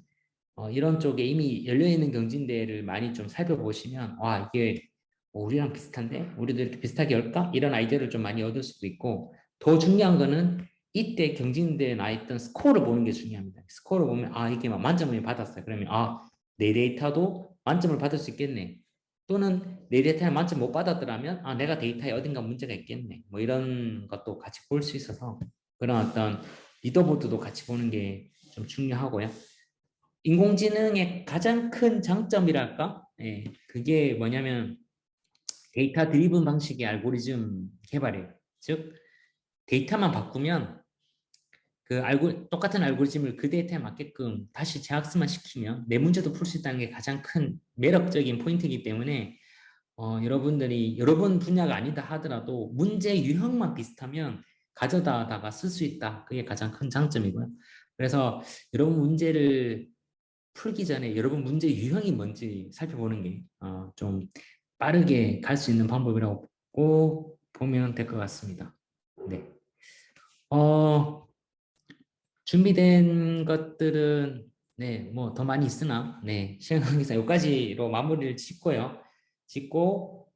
이런 쪽에 이미 열려있는 경진대회를 많이 좀 살펴보시면 와 이게 우리랑 비슷한데? 우리도 이렇게 비슷하게 열까? 이런 아이디어를 좀 많이 얻을 수도 있고 더 중요한 거는 이때 경진대회에 나있던 스코어를 보는 게 중요합니다. 스코어를 보면 이게 막 만점을 받았어요. 그러면 내 데이터도 만점을 받을 수 있겠네. 또는 내 데이터에 만점 못 받았더라면 내가 데이터에 어딘가 문제가 있겠네. 뭐 이런 것도 같이 볼 수 있어서 그런 어떤 리더보드도 같이 보는 게 좀 중요하고요. 인공지능의 가장 큰 장점이랄까? 그게 뭐냐면 데이터 드리븐 방식의 알고리즘 개발이에요. 즉 데이터만 바꾸면 똑같은 알고리즘을 그 데이터에 맞게끔 다시 재학습만 시키면 내 문제도 풀 수 있다는 게 가장 큰 매력적인 포인트이기 때문에 여러분들이 여러분 분야가 아니다 하더라도 문제 유형만 비슷하면 가져다가 쓸 수 있다. 그게 가장 큰 장점이고요. 그래서 여러분 문제를 풀기 전에 여러분 문제 유형이 뭔지 살펴보는 게 좀 빠르게 갈 수 있는 방법이라고 보면 될 것 같습니다. 네. 준비된 것들은 뭐 더 많이 있으나 시간 관계상 여기까지로 마무리를 짓고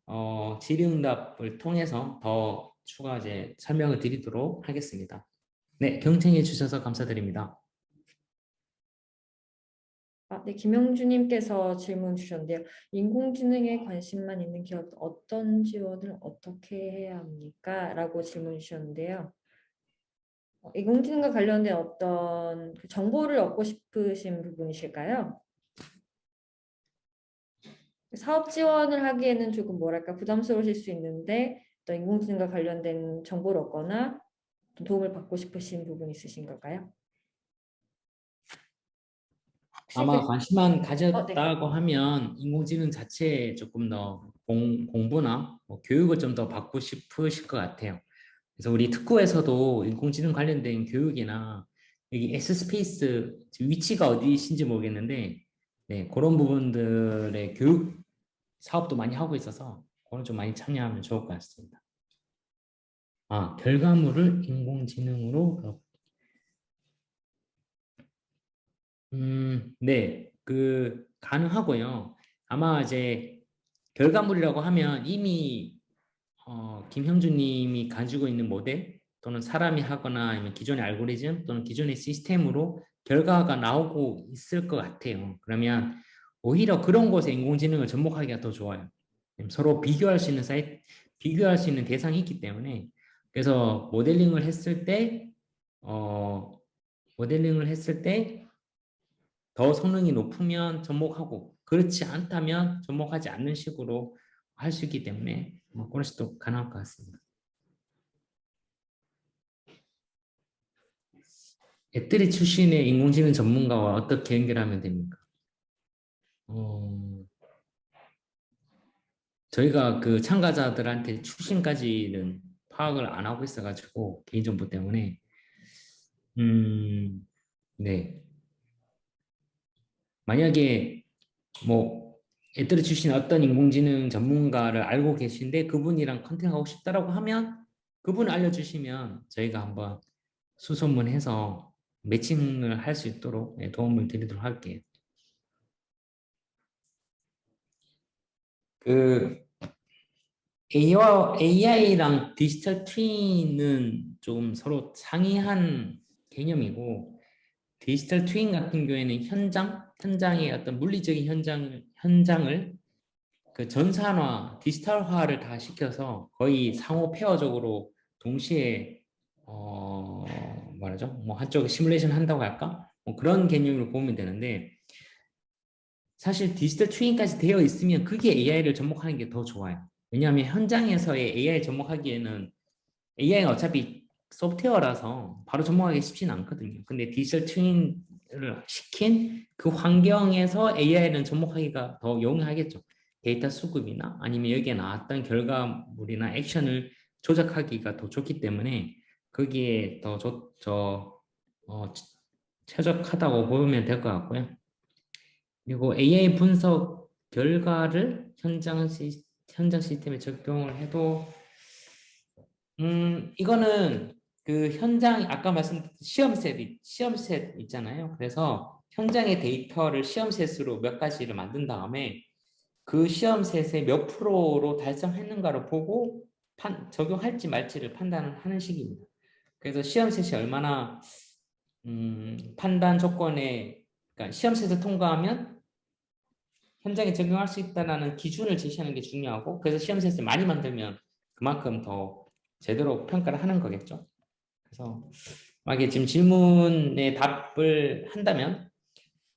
질의응답을 통해서 더 추가 이제 설명을 드리도록 하겠습니다. 네, 경청해 주셔서 감사드립니다. 네, 김영주님께서 질문 주셨는데요. 인공지능에 관심만 있는 기업 어떤 지원을 어떻게 해야 합니까? 라고 질문 주셨는데요. 인공지능과 관련된 어떤 그 정보를 얻고 싶으신 부분이실까요? 사업 지원을 하기에는 조금 뭐랄까 부담스러우실 수 있는데 또 인공지능과 관련된 정보를 얻거나 도움을 받고 싶으신 부분 있으신 걸까요? 아마 관심만 네. 가졌다고 하면 인공지능 자체에 조금 더 공부나 뭐 교육을 좀 더 받고 싶으실 것 같아요. 그래서 우리 특구에서도 인공지능 관련된 교육이나 여기 S스페이스 위치가 어디신지 모르겠는데 그런 부분들의 교육 사업도 많이 하고 있어서 그건 좀 많이 참여하면 좋을 것 같습니다. 결과물을 인공지능으로 네, 가능하고요. 아마 이제 결과물이라고 하면 이미 김형준님이 가지고 있는 모델 또는 사람이 하거나 아니면 기존의 알고리즘 또는 기존의 시스템으로 결과가 나오고 있을 것 같아요. 그러면 오히려 그런 곳에 인공지능을 접목하기가 더 좋아요. 서로 비교할 수 있는 비교할 수 있는 대상이 있기 때문에 그래서 모델링을 했을 때 더 성능이 높으면 접목하고 그렇지 않다면 접목하지 않는 식으로 할 수 있기 때문에 그런 식도 가능할 것 같습니다. 애들이 출신의 인공지능 전문가와 어떻게 연결하면 됩니까? 저희가 그 참가자들한테 출신까지는 파악을 안 하고 있어가지고 개인정보 때문에 네. 만약에 뭐 애들이 출신 어떤 인공지능 전문가를 알고 계신데 그분이랑 컨택하고 싶다라고 하면 그분을 알려주시면 저희가 한번 수소문해서 매칭을 할 수 있도록 도움을 드리도록 할게요. 그 AI랑 디지털 트윈은 좀 서로 상이한 개념이고 디지털 트윈 같은 경우에는 현장의 어떤 물리적인 현장을 그 전산화, 디지털화를 다 시켜서 거의 상호 페어적으로 동시에 말하죠. 뭐 한쪽 시뮬레이션 한다고 할까? 뭐 그런 개념으로 보면 되는데 사실 디지털 트윈까지 되어 있으면 그게 AI를 접목하는 게 더 좋아요. 왜냐하면 현장에서의 AI 접목하기에는 AI가 어차피 소프트웨어라서 바로 접목하기 쉽지는 않거든요. 근데 디지털 트윈을 시킨 그 환경에서 AI는 접목하기가 더 용이하겠죠. 데이터 수급이나 아니면 여기에 나왔던 결과물이나 액션을 조작하기가 더 좋기 때문에 거기에 더 최적하다고 보면 될 것 같고요. 그리고 AI 분석 결과를 현장 시스템에 적용을 해도 이거는 그 현장 아까 말씀드린 시험셋 있잖아요. 그래서 현장의 데이터를 시험셋으로 몇 가지를 만든 다음에 그 시험셋의 몇 프로로 달성했는가를 보고 적용할지 말지를 판단을 하는 식입니다. 그래서 시험셋이 얼마나 판단 조건에 그러니까 시험셋을 통과하면 현장에 적용할 수 있다는 기준을 제시하는 게 중요하고 그래서 시험셋을 많이 만들면 그만큼 더 제대로 평가를 하는 거겠죠. 그래서 만약에 지금 질문에 답을 한다면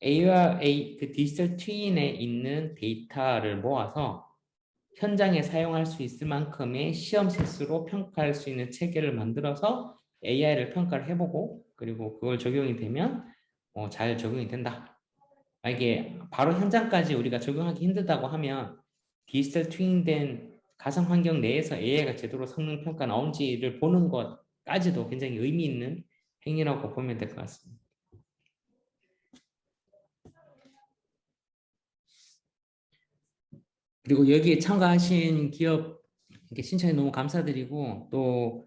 A와 그 디지털 트윈에 있는 데이터를 모아서 현장에 사용할 수 있을 만큼의 시험셋으로 평가할 수 있는 체계를 만들어서 AI를 평가를 해보고 그리고 그걸 적용이 되면 잘 적용이 된다. 만약에 바로 현장까지 우리가 적용하기 힘들다고 하면 디지털 트윈된 가상 환경 내에서 AI가 제대로 성능 평가 나온지를 보는 것까지도 굉장히 의미 있는 행위라고 보면 될 것 같습니다. 그리고 여기에 참가하신 기업 신청해 너무 감사드리고 또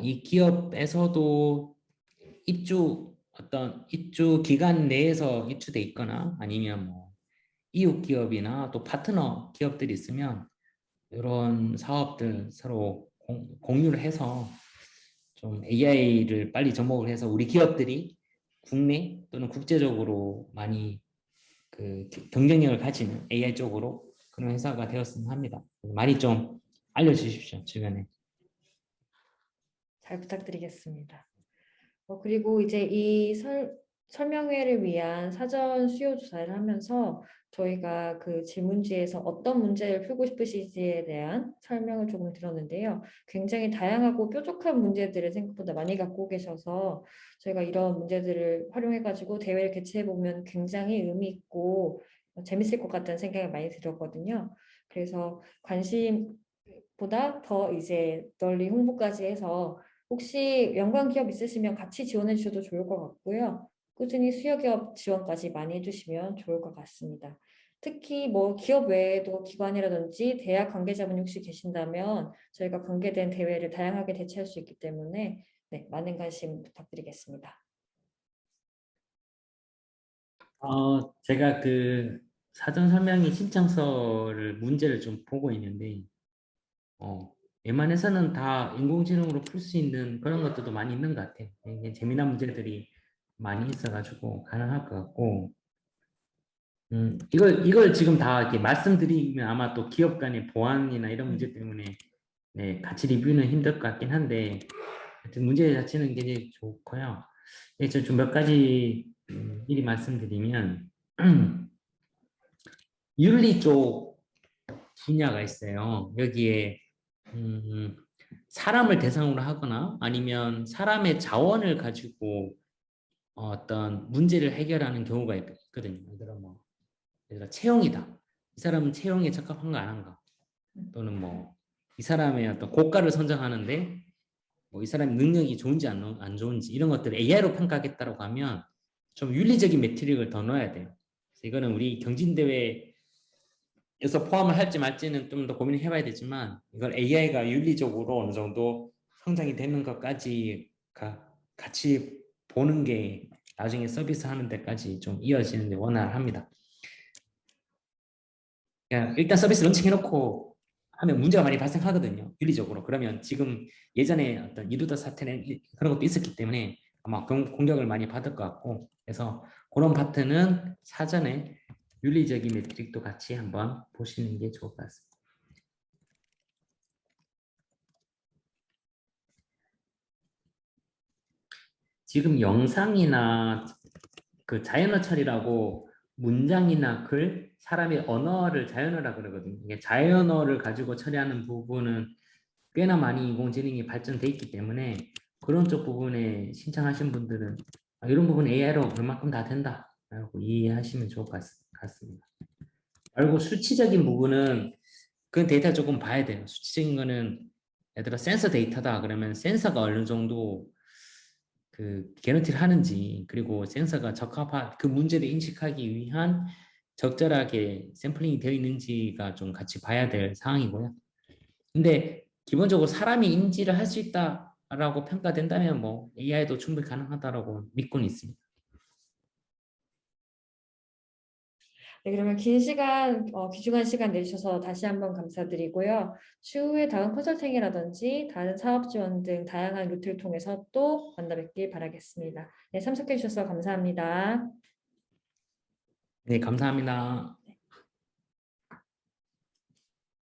이 기업에서도 입주 기간 내에서 입주돼 있거나 아니면 뭐 이웃 기업이나 또 파트너 기업들이 있으면 이런 사업들 서로 공유를 해서 좀 AI를 빨리 접목을 해서 우리 기업들이 국내 또는 국제적으로 많이 그 경쟁력을 가지는 AI 쪽으로 그런 회사가 되었으면 합니다. 많이 좀 알려주십시오, 주변에. 잘 부탁드리겠습니다. 그리고 이제 이 설명회를 위한 사전 수요 조사를 하면서 저희가 그 질문지에서 어떤 문제를 풀고 싶으신지에 대한 설명을 조금 들었는데요. 굉장히 다양하고 뾰족한 문제들을 생각보다 많이 갖고 계셔서 저희가 이런 문제들을 활용해가지고 대회를 개최해보면 굉장히 의미 있고 재밌을 것 같다는 생각이 많이 들었거든요. 그래서 관심보다 더 이제 널리 홍보까지 해서 혹시 연관 기업 있으시면 같이 지원해 주셔도 좋을 것 같고요. 꾸준히 수요 기업 지원까지 많이 해주시면 좋을 것 같습니다. 특히 뭐 기업 외에도 기관이라든지 대학 관계자분이 혹시 계신다면 저희가 관계된 대회를 다양하게 대체할 수 있기 때문에 네, 많은 관심 부탁드리겠습니다. 제가 그 사전 설명이 신청서를 문제를 좀 보고 있는데 웬만해서는 다 인공지능으로 풀 수 있는 그런 것들도 많이 있는 것 같아요. 이게 재미난 문제들이 많이 있어가지고 가능할 것 같고 이걸 지금 다 이렇게 말씀드리면 아마 또 기업 간의 보안이나 이런 문제 때문에 네, 같이 리뷰는 힘들 것 같긴 한데 하여튼 문제 자체는 굉장히 좋고요. 네, 저 좀 몇 가지 미리 말씀드리면 윤리 쪽 분야가 있어요. 여기에 사람을 대상으로 하거나 아니면 사람의 자원을 가지고 어떤 문제를 해결하는 경우가 있거든요. 예를 들어 예를 들어 채용이다. 이 사람은 채용에 적합한가 안 한가. 또는 이 사람의 어떤 고가를 선정하는데 이 사람의 능력이 좋은지 안 좋은지 이런 것들을 AI로 평가하겠다고 하면 좀 윤리적인 매트릭을 더 넣어야 돼요. 그래서 이거는 우리 경진대회에서 포함을 할지 말지는 좀 더 고민을 해봐야 되지만 이걸 AI가 윤리적으로 어느 정도 성장이 되는 것까지 같이 보는 게 나중에 서비스 하는 데까지 좀 이어지는 데 원활합니다. 일단 서비스 런칭해놓고 하면 문제가 많이 발생하거든요. 윤리적으로. 그러면 지금 예전에 어떤 이루더 사태는 그런 것도 있었기 때문에 아마 공격을 많이 받을 것 같고 그래서 그런 파트는 사전에 윤리적인 매트릭도 같이 한번 보시는 게 좋을 것 같습니다. 지금 영상이나 그 자연어 처리라고 문장이나 글, 사람의 언어를 자연어라 그러거든요. 이게 자연어를 가지고 처리하는 부분은 꽤나 많이 인공지능이 발전돼 있기 때문에 그런 쪽 부분에 신청하신 분들은 이런 부분 AI로 얼마큼 다 된다 라고 이해하시면 좋을 것 같습니다. 그리고 수치적인 부분은 그 데이터 조금 봐야 돼요. 수치적인 거는 예를 들어 센서 데이터다 그러면 센서가 어느 정도 그 개노티를 하는지 그리고 센서가 적합한 그 문제를 인식하기 위한 적절하게 샘플링이 되어 있는지가 좀 같이 봐야 될 상황이고요. 근데 기본적으로 사람이 인지를 할 수 있다라고 평가된다면 AI도 충분히 가능하다라고 믿고는 있습니다. 네, 그러면 긴 시간, 귀중한 시간 내주셔서 다시 한번 감사드리고요. 추후에 다음 컨설팅이라든지 다른 사업 지원 등 다양한 루트를 통해서 또 만나 뵙길 바라겠습니다. 네, 참석해 주셔서 감사합니다. 네, 감사합니다.